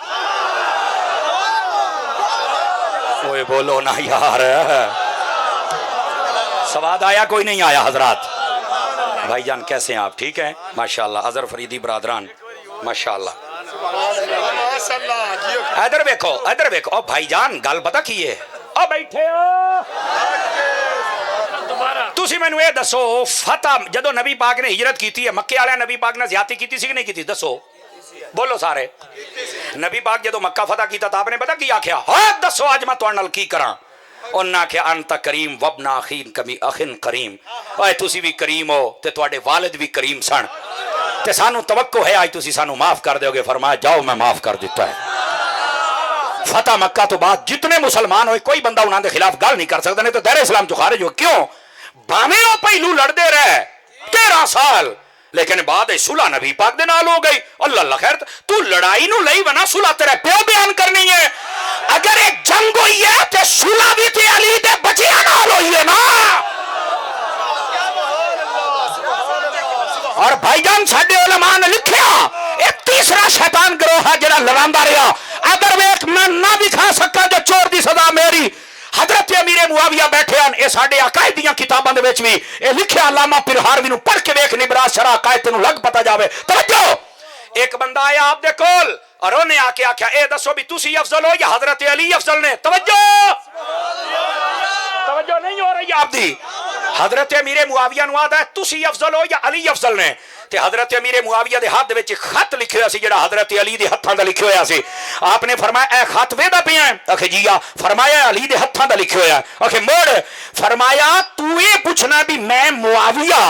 S1: اوے بولو نا یار, سواد آیا کوئی نہیں آیا حضرات؟ بھائی جان کیسے ہیں آپ, ٹھیک ہیں ماشاءاللہ. اظہر فریدی برادران ماشاءاللہ. ادھر دیکھو ادھر دیکھو, او بھائی جان گل پتہ کی ہے, او بیٹھے ہو تسی مینوں اے دسو, فتح جدو نبی پاک نے ہجرت کیتی ہے مکے والے نبی پاک نے زیادتی کیتی سی کہ نہیں کیتی؟ دسو بولو سارے. نبی پاک جدو مکہ فتح کیتا تا آپ نے پتا کی آکھیا, ہاں دسو اج میں تواڈے نال کی کراں؟ انہاں کہ انت کریم وابن اخین کمی اخن کریم, اے تسی بھی کریم ہو تے تواڈے والد بھی کریم سن. تے سانو توقع ہے آج تسی سانو معاف کر دیو گے. فرمایا جاؤ میں معاف کر دیتا ہے. فتح مکہ تو بعد جتنے مسلمان ہوئے کوئی بندہ انہوں نے خلاف گل نہیں کر سکتا, نہیں تو دیر اسلام تو خارج ہو. کیوں؟ باویں وہ پہلو لڑتے رہے 13 سال, لیکن بعد صلح نبی پاک دے نال ہو گئی. اللہ اللہ خیر, تو لڑائی نو لئی بنا صلح تیرے پیو بیان کرنی ہے. اگر ایک جنگ ہوئی ہے تے صلح بھی تے علی دے بچیاں نال ہوئی ہے نا. اور بھائی جان ساڈے علماء نے لکھیا ایک تیسرا شیطان گروہ ہے جڑا لڑاندا رہیا. اگر ویکھ میں نہ بھی کھا سکا جو چور دی سزا میری. حضرت امیر معاویہ بیٹھے ہیں, اے ساڈے عقائد دیاں کتاباں دے وچ وی اے لکھیا علامہ پرہاروی نو پڑھ کے ویکھ نبراس شرح عقائد تینوں لگ پتہ جاوے. توجہ, ایک بندہ آیا آپ دے کول اور انہیں آ کے آکھیا اے دسو بھی تسی افضل ہو یا حضرت علی افضل نے. توجہ نہیں ہو رہی آپ دی. حضرت امیر معاویہ نو آدا ہے تسی افضل ہو یا علی افضل نے. تے حضرت امیر معاویہ دے ہاتھ وچ خط لکھیا ہویا سی جڑا حضرت علی دے ہتھاں دا لکھیا ہویا سی. آپ نے فرمایا اے خط ویدا پیا ہے؟ آکھے جی آ. فرمایا علی دے ہتھاں دا لکھیا ہویا ہے. آکھے موڑ. فرمایا تو یہ پوچھنا بھی میں معاویہ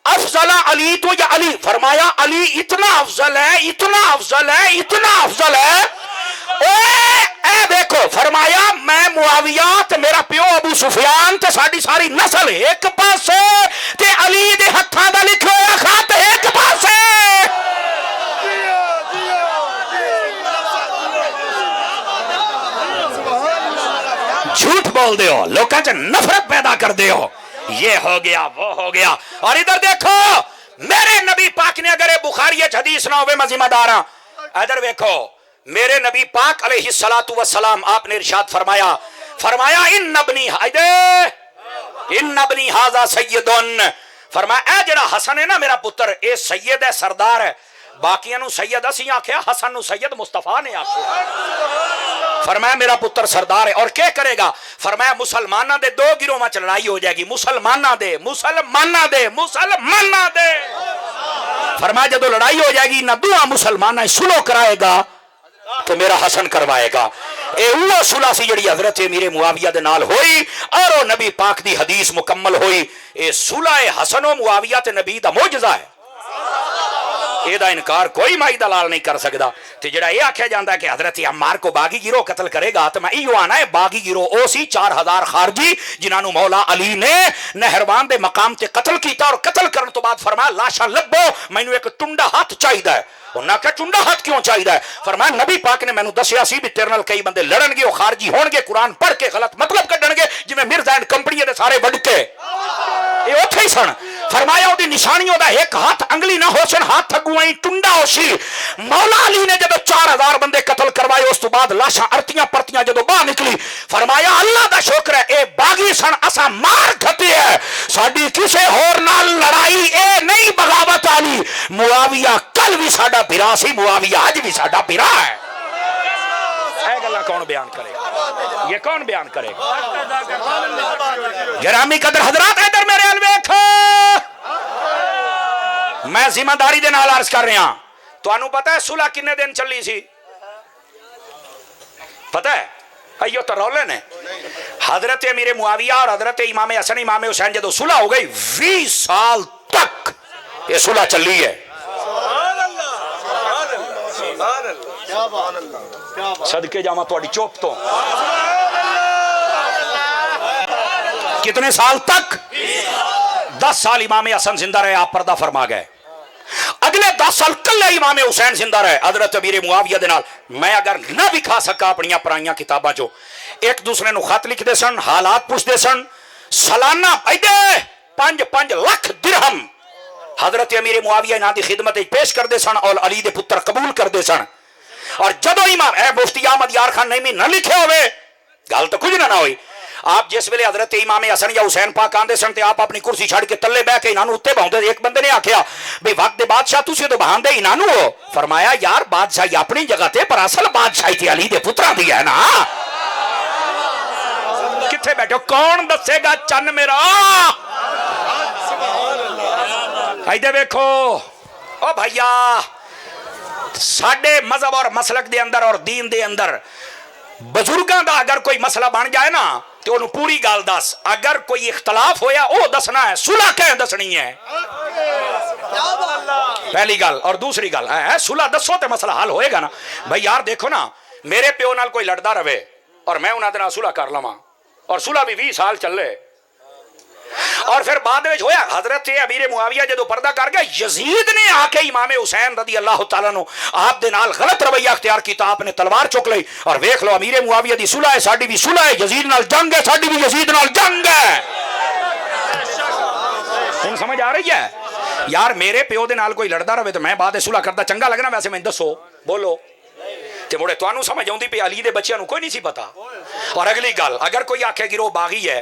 S1: افضل علی تو یا علی؟ فرمایا علی اتنا افضل ہے, اتنا افضل ہے, اتنا افضل ہے. اے دیکھو, فرمایا میں معاویہ تے میرا پیو ابو سفیان تے ساڈی ساری نسل ایک پاسے تے علی دے ہتھاں دا لکھیا ہویا خط ایک پاسے. جھوٹ بول دے ہو, لوکاں چ نفرت پیدا کر دے ہو, یہ ہو گیا وہ ہو گیا. اور ادھر دیکھو میرے نبی پاک نے اگر بخاری حدیث نہ ہوئے میں ذمہ دار ہاں. ادھر دیکھو میرے نبی پاک علیہ الصلوۃ والسلام آپ نے ارشاد فرمایا, فرمایا ان ابنی ھذا سید. فرمایا اے جڑا حسن ہے نا میرا پتر, اے سید ہے, سردار ہے. باقیاں نو سید اسی آکھیا, حسن نو سید مصطفیٰ نے آکھیا. فرمایا میرا پتر سردار ہے. اور کیا کرے گا؟ فرمایا مسلماناں دے دو گروہ میں لڑائی ہو جائے گی, مسلماناں دے. فرمایا جدو لڑائی ہو جائے گی نہ دعا مسلماناں سلو کرائے گا تو میرا حسن کروائے گا. اے وہ صلح سی جڑی حضرت امیر معاویہ دے نال ہوئی اور وہ نبی پاک دی حدیث مکمل ہوئی. اے صلح حسن و معاویہ تے نبی دا معجزہ ہے. اے دا انکار کوئی مائی دلال نہیں کر سکدا. تے جڑا یہ آکھیا جاندا ہے کہ حضرت عمار کو باغی گروہ قتل کرے گا, تو میں ایو آنا ہے باغی گروہ او سی 4000 خارجی جنہاں نو مولا علی نے نہروان دے مقام تے قتل کیتا. اور قتل کرن تو بعد فرمایا لاشاں لبو مینوں ایک ٹنڈا ہاتھ چاہیدا ہے. انہاں کہ ٹنڈا ہاتھ کیوں چاہیدا ہے؟ فرمایا نبی پاک نے مینوں دسیا سی بھی تیرے نال کئی بندے لڑن گے, او خارجی ہون گے, قرآن پڑھ کے غلط مطلب کڈن گے جویں مرزا اینڈ کمپنی دے سارے وڈ کے اے اوتھے ہی سن. فرمایا وہ نشانیوں دا ایک ہاتھ انگلی نہ ہو سن, ہاتھ اگوائیں ٹنڈا ہو سی. مولا علی نے جب 4000 بندے قتل کروائے اس تو بعد لاشاں ارتیاں پرتیاں جدو باہر نکلی, فرمایا اللہ دا شکر ہے اے باغی سن, اسا مار کھتے ہے, ساڈی کسے ہور نال لڑائی اے نہیں بغاوت علی. معاویہ کل بھی ساڈا بھرا سی, معاویہ اج بھی ساڈا بھرا ہے. اے گلاں کون بیان کرے گا؟ یہ کون بیان کرے گا؟ گرامی قدر حضرات ادھر میرے ال ویکھو, میں ذمہ داری دے نال عرض کر رہا. تانوں پتہ ہے صلح کنے دن چلی سی؟ پتہ ہے؟ ایو تو رولے نے. حضرت امیر معاویہ اور حضرت امام حسن امام حسین جدو صلح ہو گئی 20 سال تک یہ صلح چلی ہے. صدقے جاواں تہاڈی چوپ تو. کتنے سال تک؟ 10 سال امام حسن زندہ رہے, آپ پردہ فرما گئے. اگلے 10 سال کلے امام حسین زندہ رہے حضرت امیر معاویہ دے نال. میں اگر نہ بھی کھا سکا اپنی پرائیاں کتاباں چو, ایک دوسرے نو خط لکھ دے سن, حالات پوچھ دے سن. سالانہ ایڈے 5 لاکھ درہم حضرت امیر معاویہ انہاں دی خدمت پیش کر دے سن اور علی دے پتر قبول کر دے سن. اور جدو امام اے مفتی احمد یار خان نعیمی نہ لکھے ہوئے گل تو کچھ نہ ہوئی. آپ جس ویلے حضرت امام حسن یا حسین پاک آندے سن تے آپ اپنی کرسی چھڑ کے تلے بیٹھ کے انہاں نوں اوتے باندے. ایک بندے نے آکھیا بے وقت دے بادشاہ تسی تو بہاندے انہاں نوں ہو. فرمایا یار بادشاہی اپنی جگہ تے, پر اصل بادشاہی تے علی دے پتراں دی ہے نا. کتھے بیٹھو کون دسے گا چن میرا؟ ایدے ویکھو او بھائیا, ساڈے مذہب اور مسلک دے اندر اور دین دے اندر بزرگاں دا اگر کوئی مسئلہ بن جائے نا تو انہوں پوری گال دس. اگر کوئی اختلاف ہویا او دسنا ہے, صلح کہیں دسنی ہے. पहली गल। और दूसरी गल है सुलह दसो तो मसला हल होएगा ना भाई। यार देखो ना मेरे प्यो नाल कोई लड़दा रहे और मैं उन्होंने नाल सुलह कर लवां और सुलह भी 20 साल चले और फिर बाद में होया हजरत अमीर मुआविया जो पर्दा कर गया यजीद ने आके इमाम हुसैन रदी अल्लाह तआला नु आप दे नाल गलत रवैया अख्तियार किया। आपने तलवार चुक ली और देख लो अमीर मुआविया दी सुलह है, साडी भी सुलह है, यजीद नाल जंग है, साडी भी यजीद नाल जंग है। हुण समझ आ रही है? यार मेरे प्यो दे नाल कोई लड़दा रहे तो मैं बाद सुलह करदा चंगा लगना? वैसे मैं दसो बोलो ते मुड़े तुहानू समझ आउंदी पई अली दे बच्चों को कोई नहीं सी पता। और अगली गल अगर कोई आखे गिरो बागी है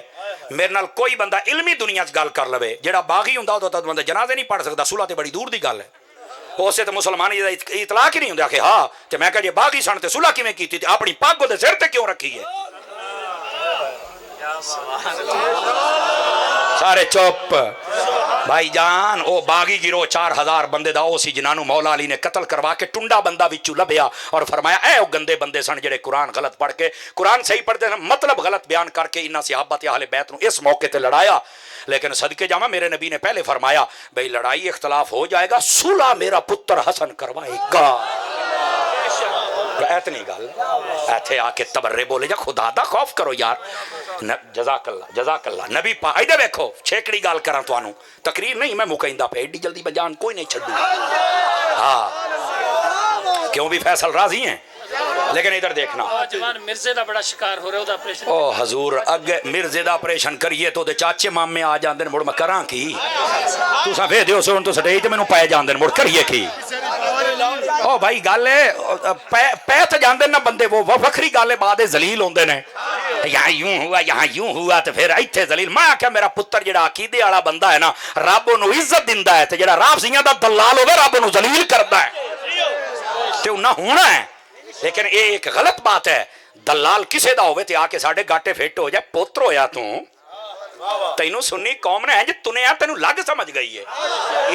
S1: मेरे नाल कोई बंदा इलमी दुनिया च गल कर लवे जेड़ा बागी हुंदा उदों तक बंदा जनाजे नहीं पढ़ सकदा सुलह ते बड़ी दूर दी गल है। उसे तो मुसलमान इतलाक ही नहीं हुंदा कि हाँ ते मैं कह जे बागी सन ते सुलह किवें कीती ते अपनी पग उहदे सिर ते क्यों रखी है? सारे चुप भाई जान। ओ बागी गिरो 4000 बंदे दा ओ सी जिन्हां मौला अली ने कत्ल करवा के टुंडा बंदा विचों लभ्या और फरमाया ए ओ गंदे बंदे सन जेड़े कुरान गलत पढ़ के कुरान सही पढ़ते हैं मतलब गलत बयान करके इन्हां सहाबा ते अहले बैत नूं इस मौके ते लड़ाया। लेकिन सदके जावा मेरे नबी ने पहले फरमाया भाई लड़ाई इख्तलाफ हो जाएगा सुलह मेरा पुत्र हसन करवाएगा। इतनी गल इत्थे आके तबर्रे बोले जा खुदा दा खौफ करो यार। जज़ाकल्लाह नबी पा इधर देखो छेकड़ी गल करा तुहानू तकरीर नहीं मैं मुकैंदा पे एडी जल्दी बजान कोई नहीं छड्डू। हाँ क्यों भी फैसल राजी हैं लेकिन इधर देखना
S2: मिर्जे दा बड़ा शिकार हो रहा ऑपरेशन।
S1: ओ हजूर अगे मिर्जे दा ऑपरेशन करिए तो दे चाचे मामे आ जांदे मुड़ मैं करां की तुसां वे दियो सुन तो स्टेज ते मैनू पाए जांदे मुड़ करिए की। ओ भाई गल पै तो जाते ना बंदे वो वखरी गल है बाद जलील होंगे ने यहाँ यूं हुआ तो फिर इत्थे जलील। मैं आख्या मेरा पुत्र जेड़ा अकीदे वाला बंदा है ना रब उन्होंने इज्जत दिंदा है ते जेड़ा राफसियां दा दलाल होवे रब उन्होंने जलील करता है ते उन्हां होना है। लेकिन ये एक गलत बात है दलाल किसे दा होवे ते आके साडे गाटे फिट हो जाए पुत्र होया तू तेनू सुन्नी कौम ने तुनिया तेनू लग समझ गई है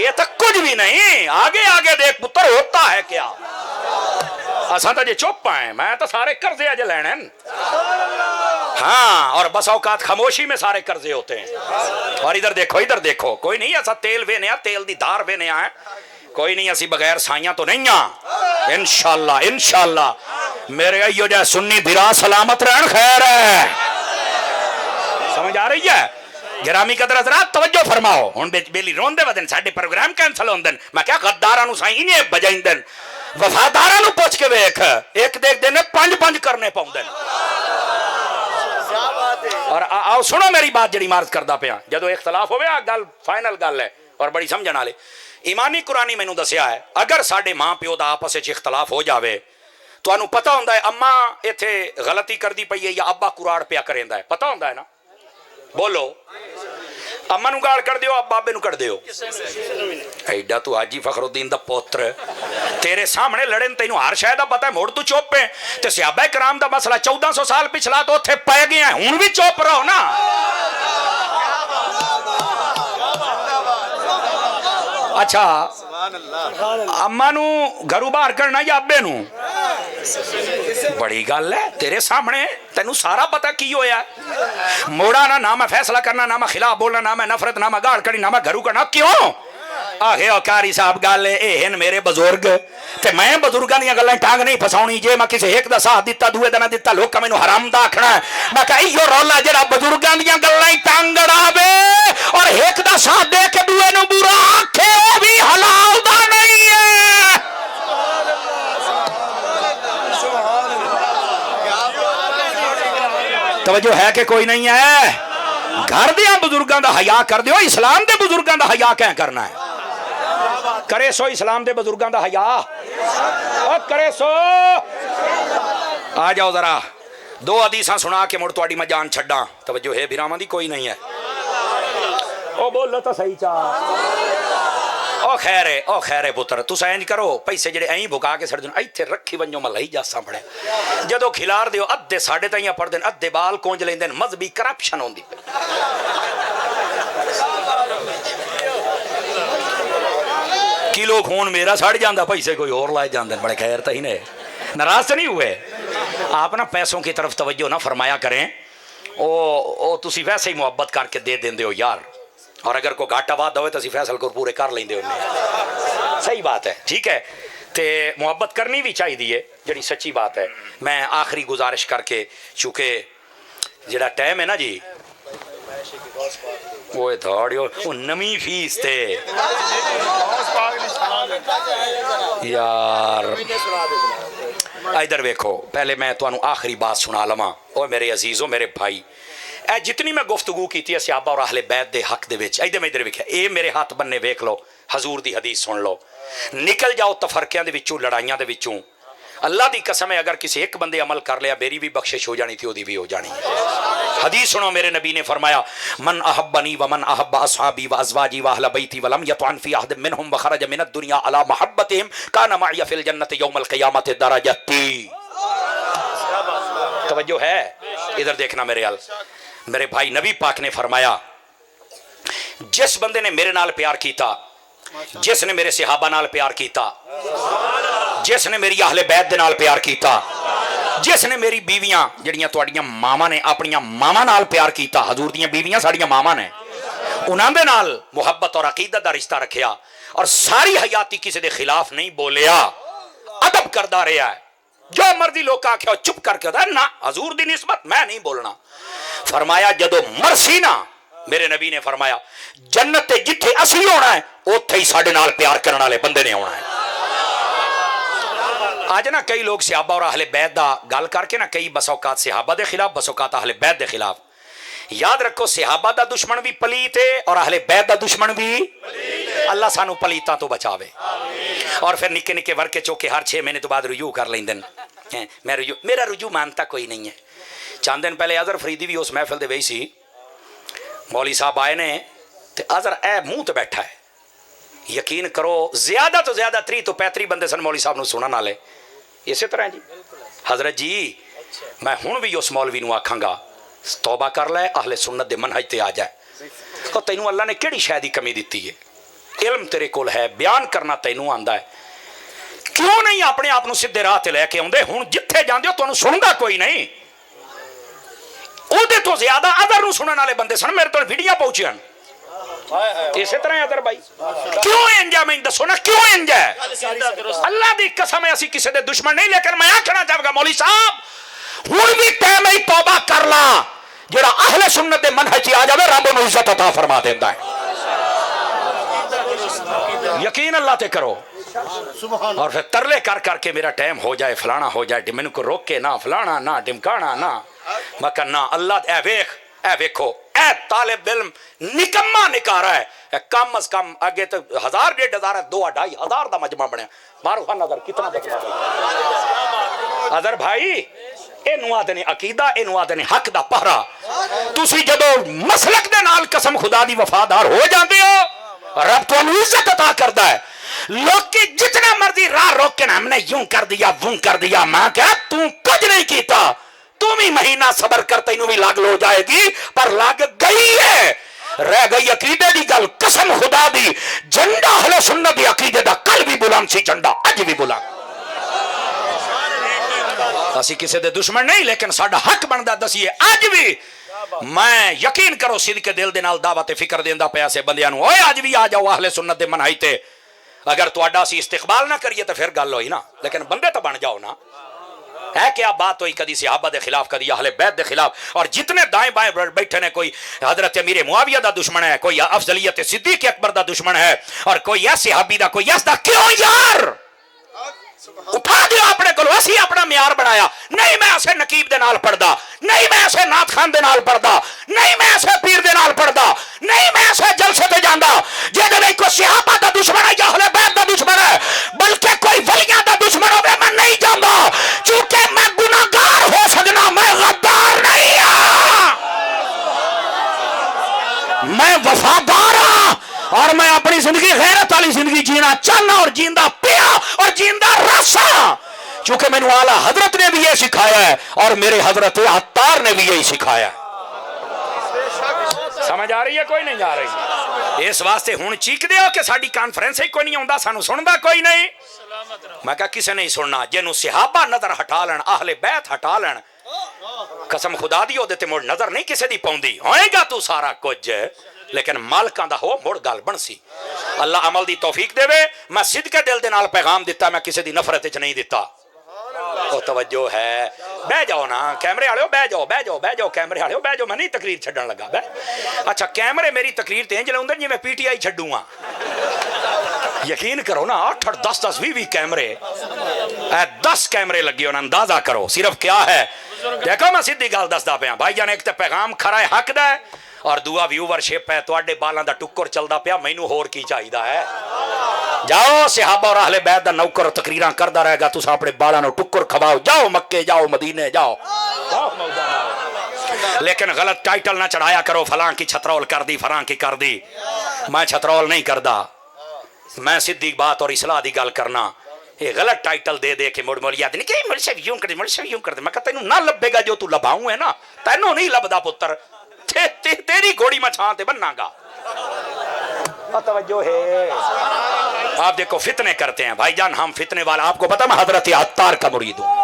S1: ये तो कुछ भी नहीं। आगे आगे देख पुत्र होता है क्या? असा तो जे चुप आए मैं तो सारे कर्जे अज लेने। हाँ और बस औकात खामोशी में सारे कर्जे होते हैं। और इधर देखो कोई नहीं ऐसा तेल वेने तेल दी धार वेने है कोई नहीं असी बगैर साइयां तो नहीं आ। इंशाअल्लाह मेरे अयो जै सुन्नी धिरा सलामत रहन खैर है। समझ आ रही है? गिरामी कदर हज़रात तवज्जो फरमाओ हुण बेली रोंदे वदन साडे प्रोग्राम कैंसल होंदन मैं क्या गद्दारां नूं साईं इने बजाइंदन वफादारां नूं पुछ के वेख एक देख देने 5 करने पाउंदन। और आओ सुनो मेरी बात जड़ी मार्ज करदा पिया जदों इख्तलाफ होवे आ गल फाइनल गल है और बड़ी समझण वाले ईमानी कुरानी मैनूं दसिया है अगर साडे मां प्यो दा आपस विच इख्तलाफ हो जावे तुहानूं पता हुंदा है अम्मा इत्थे गलती करदी पई है या अब्बा कुराड़ पिया करेंदा है पता हुंदा है ना? बोलो अम्मा नूं गाल कर दियो अब बाबे नूं कर दियो। एडा तू हाजी फखरुद्दीन दा पुत्र तेरे सामने लड़े तेनू हर शय दा पता है मुड़ तू चुप है ते सहाबा कराम दा मसला 1400 साल पिछला तो उत्थे पै गया हुण भी चुप रहो ना। अच्छा अम्मा नू घरों बाहर करना या अब्बे नू? बड़ी गल है तेरे सामने तेनू सारा पता की होया मोड़ा ना मैं फैसला करना ना मैं खिलाफ बोलना ना मैं नफरत ना मैं गाल करी ना मैं घरों करना क्यों? आखे ओ कारी साहब गल ये मेरे बजुर्ग ते मैं बजुर्गों दी गल्लां टांग नहीं फसाउणी जे मैं किसी एक दा साथ दिता दूए दा ना दिता लोग मैनू हराम दा आखना मैं कहा इहो रौला जेड़ा बजुर्गों दी गल्लां टांग अड़ावे और एक दा साथ दे के दूए नू बुरा आखे ओ भी हलाल दा नहीं है। तवज्जो है कि कोई नहीं है? घर दे बुजुर्गों का हया कर दियो इस्लाम दे बुजुर्गों का हया क्या करना है? करे सो इस्लाम दे बुजुर्गों का हया करे सो। आ जाओ जरा 2 हदीसां सुना के मुड़ तुहाडी मैं जान छड्डा। तवज्जो है बिरावां दी कोई नहीं है? ओ बोलो तो सही चा। ओ खैर है पुत्र तुस इंज करो पैसे जेडे ऐं भुका के सड़ देन इत्थे रखी वंजो मैं लई जासा फड़े जदों खिलार दियो अद्धे साडे ताईं पढ़ देन अद्धे बाल कोंज लेंदे मजहबी करप्शन होंदी किलो खून मेरा सड़ जाता पैसे कोई और लाए जाते बड़े खैर तो ही ने नाराज तो नहीं हुए आप ना पैसों की तरफ तवज्जो ना फरमाया करें ओ तुसी वैसे ही मुहब्बत करके दे देंदे हो यार اور اگر کوئی گھاٹا وعدہ ہوئے تو اسی فیصل کو پورے کر لیندے ہونے. صحیح بات ہے, ٹھیک ہے. تے محبت کرنی بھی چاہیے جڑی سچی بات ہے. میں آخری گزارش کر کے, چونکہ جڑا ٹائم ہے نا جی, وہ دھاڑیو وہ نمی فیس تے یار. ادھر ویکھو, پہلے میں تانوں آخری بات سنا لواں. او میرے عزیزو, میرے بھائی, اے جتنی میں گفتگو کیتی ہے صحابہ اور اہل بیت دے حق دے وچ, ادھر ویکھیا, اے میرے ہاتھ بننے ویکھ لو, حضور دی حدیث سن لو. نکل جاؤ تفرقیاں دے وچوں, لڑائیاں دے وچوں. اللہ دی قسم ہے اگر کسی ایک بندے عمل کر لیا میری بھی بخشش ہو جانی تھی, اودی بھی ہو جانی. حدیث سنو, میرے نبی نے فرمایا من احبنی ومن احب اصحابی وازواجی واہل بیتی ولم یطعن فی احد منہم وخرج من الدنیا علی محبتہم کان معی فی الجنت یوم القیامت درجتی. توجہ ہے, ادھر دیکھنا میرے حال. میرے بھائی, نبی پاک نے فرمایا جس بندے نے میرے نال پیار کیتا, جس نے میرے صحابہ نال پیار کیتا, جس نے میری اہل بیت دے نال پیار کیتا, جس نے میری بیویاں جڑیاں تواڈیاں ماما نے اپنیاں ماما نال پیار کیتا, حضور دیاں بیویاں ساڈیاں ماما نے, انہاں دے نال محبت اور عقیدت دا رشتہ رکھیا, اور ساری حیاتی کسی دے خلاف نہیں بولیا, ادب کردا رہیا ہے. جو مرضی لوگ آکھیا چپ کر کے ہوتا ہے, نہ حضور دی نسبت میں نہیں بولنا. فرمایا جدو مرسی نا, میرے نبی نے فرمایا جنت جتھے اسی ہونا ہے اوتھے ہی ساڈے نال پیار کرنے والے بندے نے ہونا ہے. آج نا کئی لوگ صحابہ اور اہل بیت دا گل کر کے نا, کئی بس اوقات صحابہ دے خلاف, بس اوقات اہل بیت دے خلاف. یاد رکھو, صحابہ دا دشمن بھی پلیت ہے اور اہل بیت دا دشمن بھی. اللہ سانو پلیتاں تو بچاوے. اور پھر نکے نکے ورکے چوکے ہر 6 مہینے تو بعد رجوع کر لیندن. میرا رجوع مانتا کوئی نہیں ہے. چند دن پہلے اظہر فریدی بھی اس محفل دے وہی سی, مولوی صاحب آئے نے تے اظہر اے منہ تے بیٹھا ہے. یقین کرو زیادہ تو زیادہ 30 تو 35 بندے سن مولوی صاحب نو سنن والے. اسی طرح جی حضرت جی, میں ہن بھی اس مولوی نو آکھاں گا توبہ کر لے, اہل سنت دے منہج تے آ جائے. اور تینوں اللہ نے کیڑی شے دی کمی دتی ہے؟ علم تیرے کول ہے, بیان کرنا تینوں آندا ہے, کیوں نہیں اپنے آپ نو سیدھے راہ تے لے کے اوندے؟ ہن جتھے جاندے ہو تانوں سندا کوئی نہیں. او دے تو زیادہ ادھر نو سنن والے بندے سن, میرے تو ویڈیو پہنچیاں. اسی طرح ادھر بھائی کیوں انجا, میں دسو نا کیوں انجا ہے؟ اللہ دی قسم ہے اسی کسی دے دشمن نہیں, لیکن میں آکھنا چاہوں گا مولوی صاحب ہن بھی ٹائم ہی توبہ کر لا. جڑا اہل سنت دے منہج آ جاوے رب نو عزت عطا فرما دیندا ہے. یقین اللہ تے کرو. اور پھر ترلے کر کر کے میرا ٹائم ہو جائے, فلانا ہو جائے, مینوں کو روکے نہ, فلانا نہ, ڈمکانا نہ. مگر نہ, اللہ اے ویکھو, اے طالب علم نکما نکارا ہے. کم از کم اگے تو 1000 1500 2-2500 دا مجمع بنیا. مارو ہاں نظر کتنا مجمع بنیا. اظہر بھائی اینو آدھے نے عقیدہ, اینو آدھے نے حق دا پہرا. تسی جدو مسلک دے نال قسم خدا دی وفادار ہو جاندے ہو, رب تو عزت عطا کردا ہے. لوگ کی جتنا مرضی راہ روک کے نا ہم نے یوں کر دیا وہ کر دیا, ماں کہا تو کچھ نہیں کیتا, تم ہی مہینہ صبر کر, تینوں بھی لاگ لو جائے گی, پر لاگ گئی ہے. رہ گئی عقیدے دی گل, قسم خدا دی جھنڈا اہل سنت دی عقیدے دا کل بھی بلند سی, جھنڈا اج بھی بلند. اسی کسی دے دشمن نہیں, لیکن ساڈا حق بندا دسیے اج بھی. میں یقین کرو صدق دل دے نال دعوت فکر دیندا پیا سے بندیاں نو, اوے اج بھی آ جاؤ اہل سنت دے منہج تے. اگر تواڈا سی استقبال نہ کریے تو پھر گل ہوئی نا, لیکن بندے تو بن جاؤ نا. ہے کیا بات ہوئی کدی صحابہ دے خلاف, کدی اہل بیت دے خلاف. اور جتنے دائیں بائیں بیٹھے نے, کوئی حضرت امیر معاویہ دا دشمن ہے, کوئی افضلیت صدیق اکبر دا دشمن ہے, اور کوئی ایس صحابی دا, کوئی ایس دا. کیوں یار؟ اٹھا دیو اپنے کو, اسی اپنا معیار بنایا. نہیں میں ایسے نقیب دے نال پڑھدا, نہیں میں ایسے نعت خان دے نال پڑھدا, نہیں میں ایسے پیر دے نال پڑھدا, نہیں میں ایسے جلسے تے جاندا. جے دے کوئی صحابہ دا دشمن ہے یا اہل بیت دا دشمن ہے, بلکہ کوئی ولیاں دا دشمن ہوے, میں نہیں جاندا. چونکہ میں گناہگار ہو سکنا, میں غدار نہیں ہاں, میں وفادار ہاں, اور میں اپنی زندگی غیرت والی زندگی جینا چاہنا, اور جیندا پیا اور جیندا رسا. چونکہ میں نے اعلیٰ حضرت نے بھی یہ سکھایا ہے, اور میرے حضرت عطار نے بھی یہی سکھایا ہے. سمجھ آ رہی ہے کوئی نہیں آ رہی؟ اس واسطے ہن چیک دے ہو کہ ساڈی کانفرنس ہی کوئی نہیں آندا, سانو سندا کوئی نہیں. میں کہا کسے نہیں سننا. جنوں صحابہ نظر ہٹا لین, اہل بیت ہٹا لین, قسم خدا دی او دے تے مڑ نظر نہیں کسے دی پوندی. ہوئے گا تو سارا کچھ, لیکن مالکاں دا ہو مڑ گل بن سی اللہ عمل دی توفیق دے وے میں صدقے دل دے نال پیغام دیتا میں کسی دی نفرت وچ نہیں دیتا او توجہ ہے بہ جاؤ نا کیمرے والے بہ جاؤ کیمرے والے بہ جاؤ میں نہیں تقریر چھڈن لگا بہ اچھا کیمرے میری تقریر تے انج لاوندے جی میں پی ٹی آئی چھڈوں ہاں یقین کرو نا 8 10 10 20 کیمرے 10 کیمرے لگے ہونا اندازہ کرو صرف کیا ہے دیکھو میں سیدھی گل دسدا پیا بھائی جان ایک تے پیغام کھرا ہے حق دا ہے اور دوسرا ویورشپ ہے تواڈے بالاں دا ٹکر چلدا پیا مینوں ہور کی چاہیدا ہے جاؤ صحابہ اور اہل بیت دا نوکر تقریراں کردا رہے گا تساں اپنے بالاں نو ٹکر کھواؤ جاؤ مکے جاؤ مدینے جاؤ لیکن غلط ٹائٹل نہ چڑھایا کرو فلاں کی چھترول کر دی فلاں کی کر دی میں چھترول نہیں کردا میں سیدھی بات اور اصلاح دی گل کرنا یہ غلط ٹائٹل دے دے کے مڑ یاد نہیں کہ ملشے یوں کر دے میں کہتا تینوں نہ لبے گا جو تو لباؤں ہے نا تینوں نہیں لبدا پتر تیری گھوڑی میں چھان تے بننا گا توجہ ہے آپ دیکھو فتنے کرتے ہیں بھائی جان ہم فتنے والا آپ کو پتا میں حضرت عطار کا مرید ہوں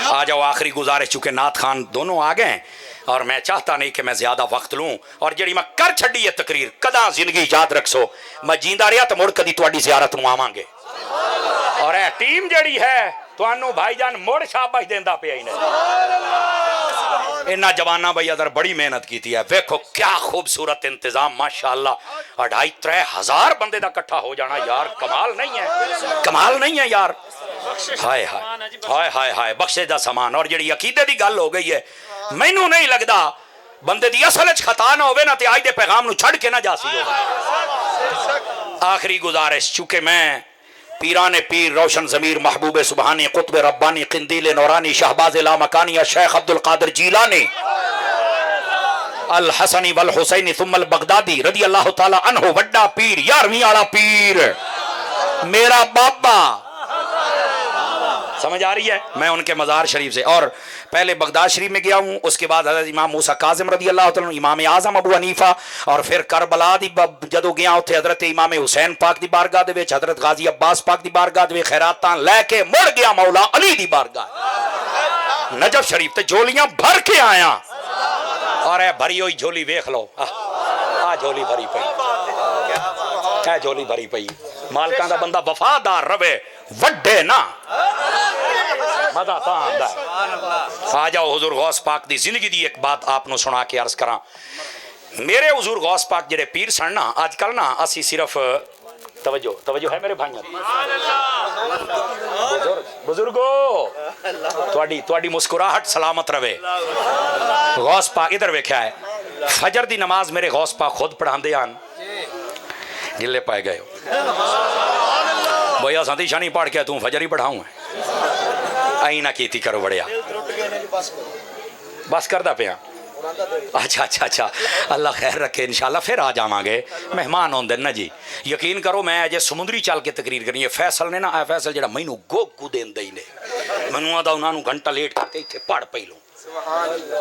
S1: آ جاؤ آخری گزارش چونکہ نعت خان دونوں آ گئے اور میں چاہتا نہیں کہ میں زیادہ وقت لوں اور جڑی میں کر چھڈی ہے تقریر کدا زندگی یاد رکھو میں جیندا رہیا تو مڑ کدی تواڈی زیارت نو آواں گے اور اے ٹیم جڑی ہے تانوں بھائی جان مڑ شاباش دیندا پیا ہی نہیں انہاں جواناں بھائی ادھر بڑی محنت کیتی ہے ویکھو کیا خوبصورت انتظام ماشاءاللہ 2,500-3,000 بندے دا اکٹھا ہو جانا یار کمال نہیں ہے یار ہائے ہائے ہائے ہائے بخشے دا سامان اور جڑی عقیدے دی گل ہو گئی ہے مینوں نہیں لگدا بندے دی اصل وچ خطا نہ ہوے نا تے اج دے پیغام نو چھڑ کے نہ جا سی ہوے آخری گزارش چونکہ میں پیران پیر روشن ضمیر محبوب سبحانی قطب ربانی قندیل نورانی شہباز لامکانی شیخ عبد القادر جیلانی الحسنی والحسینی ثم البغدادی رضی اللہ تعالی عنہ وڈا پیر 11ویں والا پیر میرا بابا سمجھ آ رہی ہے میں ان کے مزار شریف سے اور پہلے بغداد شریف میں گیا ہوں اس کے بعد حضرت امام موسیٰ کاظم رضی اللہ تعالیٰ امام اعظم ابو حنیفہ اور پھر کربلا دی جدو گیا اتھے حضرت امام حسین پاک دی بارگاہ دے وچ حضرت غازی عباس پاک دی بارگاہ دے وچ خیراتاں لے کے مڑ گیا مولا علی دی بارگاہ نجف شریف تے جھولیاں بھر کے آیا اور اے بھری ہوئی جھولی ویکھ لو آ جھولی بھری پئی اے جھولی بھری پئی مالکاں دا بندہ وفادار رہے وڈے نا مزہ تا آندا ہے آ جاؤ حضور غوث پاک دی زندگی دی ایک بات آپ نو سنا کے عرض کراں میرے حضور غوث پاک جڑے پیر سن نا اج کل نا اسی صرف توجہ ہے میرے بھائیاں بزرگو تواڈی مسکراہٹ سلامت رہے غوث پاک ادھر ویکھیا ہے فجر دی نماز میرے غوث پاک خود پڑھاندے ہن گلے پائے گئے بھیا سانتی شانی پڑھ کے تم فجر ہی پڑھاؤں آئینہ کیتی کرو بڑیا بس کردہ پیا اچھا اللہ خیر رکھے انشاءاللہ پھر آ جاواں گے مہمان ہوندے نا جی یقین کرو میں اجے سمندری چل کے تقریر کرنی ہے فیصل نے نا اے فیصل جڑا مینوں گو دین دئی نے منوں آدا انہاں نوں گھنٹہ لیٹ کر کے ایتھے پڑھ پئی لوں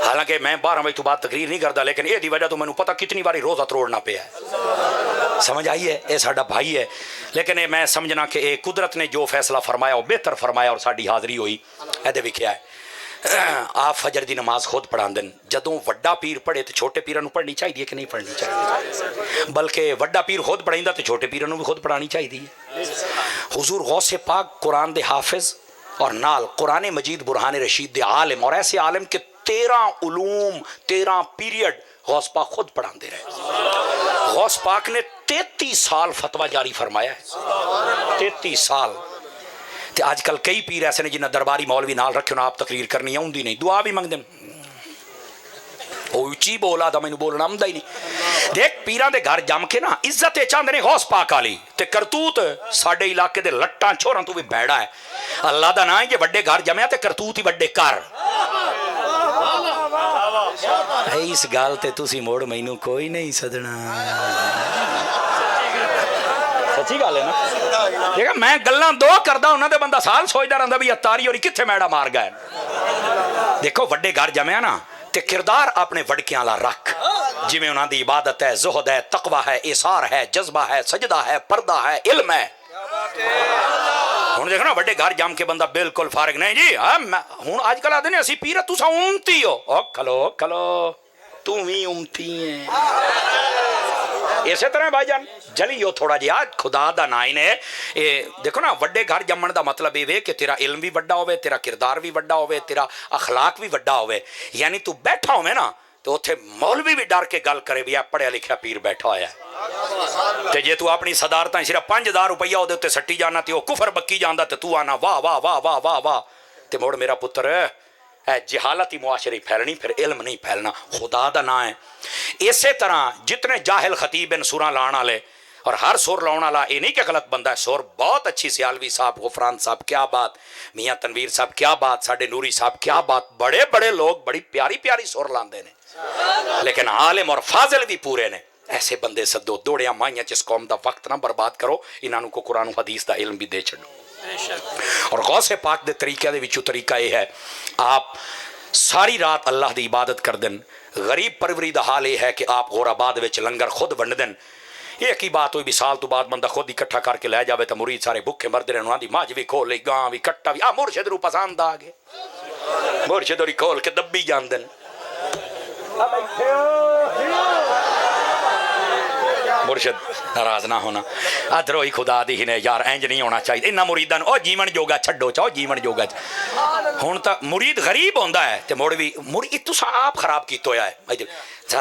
S1: حالانکہ میں 12 بجے تو بعد تقریر نہیں کرتا لیکن یہ دی وجہ تو مینوں پتہ کتنی باری روزہ توڑنا پیا ہے سمجھ آئی ہے اے ساڈا بھائی ہے لیکن میں سمجھنا کہ اے قدرت نے جو فیصلہ فرمایا وہ بہتر فرمایا اور ساڈی حاضری ہوئی اے دے وکھیا ہے آپ فجر دی نماز خود پڑھان دن جدوں وڈا پیر پڑھے تو چھوٹے پیراں نوں پڑھنی چاہیے کہ نہیں پڑھنی چاہیے بلکہ وڈا پیر خود پڑھیندا تو چھوٹے پیراں نوں بھی خود پڑھانی چاہیے حضور غوث پاک قرآن دے حافظ اور نال قرآن مجید برہان رشید دے عالم اور ایسے عالم کے 13 علوم 13 پیریڈ غوث پاک خود پڑھان دے رہے غوث پاک نے 33 سال فتویٰ جاری فرمایا ہے 33 سال تے آج کل کئی پیر ایسے نے جنہیں درباری مولوی نال رکھے انہاں آپ تقریر کرنی ہے ہوندی نہیں دعا بھی منگ دیں وہ اچھی بولا تھا مینوں بولنا آمدا ہی نہیں دیکھ پیران دے گھر جم کے نا عزت چاہندے نے غوث پاک والی تے کرتوت ساڈے علاقے دے لٹاں چھوراں تو بھی بھڑا ہے اللہ دا نام ہے کہ وڈے گھر جمیا تے کرتوت ہی وڈے کر اس گل تے تسی موڑ مینوں کوئی نہیں سدنا سچی گل ہے نا دیکھا میں گلاں دو کردا انہاں دے بندہ سال سوچدا رہندا بھی اتاری اور کتھے میڑا مار گئے دیکھو وڈے گھر جمیا نا تے کردار اپنے وڈکیاں لا رکھ جی میں انہاں دی عبادت ہے زہد ہے تقوی ہے ایثار ہے جذبہ ہے سجدہ ہے پردہ ہے علم ہے ہن دیکھو نا وڈے گھر جم کے بندہ بالکل فارغ نہیں جی ہن آج کل آدھے نے اسی پیر تساں اونتی ہو او کھلو तू भी उमती है। इसे तरह भाईजान जलियो थोड़ा जिहा खुदा दा ना ही ने। देखो ना वड्डे घर जम्मण दा मतलब ये कि तेरा इल्म भी वड्डा होवे, तेरा किरदार भी वड्डा होवे, तेरा अखलाक भी वड्डा होवे। यानी तू बैठा होवे ना तो उत्थे मौलवी भी डर के गल करे भी आ पढ़िया लिखिया पीर बैठा होया है। ते जे तू अपनी सदारतां सिर्फ 5000 रुपया ਉਹਦੇ ਉੱਤੇ सट्टी जाना ते ਉਹ कुफर बक्की ਜਾਂਦਾ ते तू आना वाह वाह वाह वाह वाह वाह। ते मुड़ मेरा पुत्र जहालत ही मुआशरे फैलनी, फिर इल्म नहीं फैलना। खुदा दा ना है। इसे तरह जितने जाहिल खतीब इन सुरां लाने वाले और हर सुर लाने वाला ये नहीं कि गलत बंदा है। सुर बहुत अच्छी, सियालवी साहब, गुफरान साहब क्या बात, मियाँ तनवीर साहब क्या बात, साडे नूरी साहब क्या बात, बड़े बड़े लोग बड़ी प्यारी प्यारी सुर लाते हैं। लेकिन आलिम और फाजिल भी पूरे ने। ऐसे बंदे सदो, दौड़िया माइया जिस कौम का वक्त ना बर्बाद करो, इन्हों को कुरान हदीस का इल्म भी दे छो। और गौसे पाक के तरीके विचों तरीका यह है, आप सारी रात अल्लाह की इबादत कर दें। गरीब परवरी का हाल यह है कि आप गोराबाद में लंगर खुद वंड दें। एक ही बात हुई भी साल तो बाद बंदा खुद इकट्ठा करके लै जाए तो मुरीद सारे भुखे मरते रहे। आँधी मझ भी खोल ली, गां भी, कट्टा भी, आ मुर्शिद नूं पसंद आ गए, मुर्शिद होरी खोल के दब्बी जाते। मुर्शिद नाराज ना होना, अधरोही खुदा दी ही ने यार, इंज नहीं होना चाहिए। इन्ना मुरीदां नूं जीवन जोगा छड्डो, चाहो जीवन जोगा हुण तां मुरीद गरीब होंदा है ते मुड़ भी मुरीद तुसां आप खराब कीता होया है।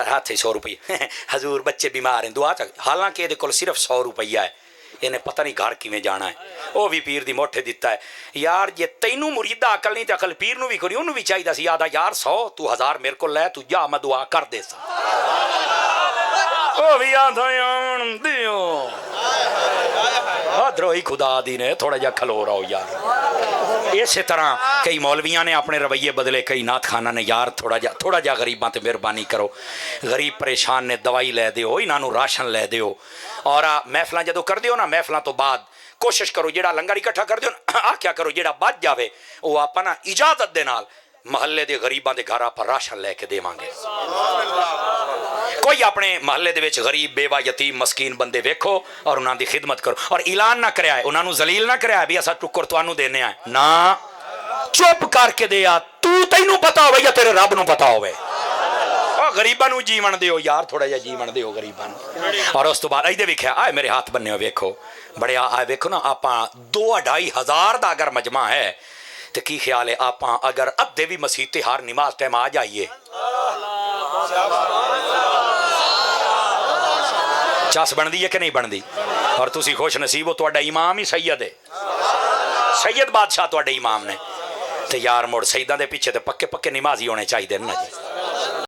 S1: हाथ 100 रुपये हजूर बच्चे बीमार हैं दुआ च, हालांकि ये कोल सिर्फ 100 रुपया है, इन्हें पता नहीं घर किवें जाना है। वह भी पीर दी मोठे दिता है। यार जे तैनू मुरीदा अकल नहीं तो अकल पीर नूं भी कोई, उन्होंने भी चाहिए सी याद यार 100 तू 1000 मेरे को लै, तू जा मैं दुआ कर दे सा। भी आधा दियो द्रोही खुदा दी ने, थोड़ा जा खलो रहो यार। इस तरह कई मौलवियां ने अपने रवैये बदले, कई नाथ खाना ने यार थोड़ा जा गरीबां ते मेहरबानी करो, गरीब परेशान ने दवाई लै दिओ, इन्हों राशन लै दिओ। और महफिल जो कर दिओ ना, महफिलों तो बाद कोशिश करो जेड़ा लंगर इकट्ठा कर दिओ ना, आ क्या करो जेड़ा बच जाए वो आप ना इजाजत दे नाल महल्ले के गरीबों के घर आप राशन लैके देवांगे। कोई अपने महल्ले दे विच गरीब बेवा यतीम मस्कीन बंदे वेखो और उन्होंने खिदमत करो। और ऐलान ना कराया, उन्होंने जलील ना कराया भी असा टुकर तुहानू देने है ना, चुप करके दे आ, तू तैनू पता होवे या तेरे रब नू पता होवे। गरीबां नू जीवन दिओ यार, थोड़ा जिहा जीवन दिओ गरीबां नू। और उस तो बाद इहदे वेख्या आए मेरे हाथ बन्ने वेखो बड़े आए वेखो ना, आपां 2-2.5 हज़ार का अगर मजमा है तो की ख्याल है आप अगर अद्धे भी मसीते हर नमाज टाइम आ जाइए, चस बनती है कि नहीं बनती। और तुसी खुश नसीब हो, तुहाडा इमाम ही सैयद है, सैयद बादशाह तुहाडे इमाम ने। तो यार मुड़ सईदां दे पिछे तो पक्के पक्के नमाजी होने चाहिए ना जी।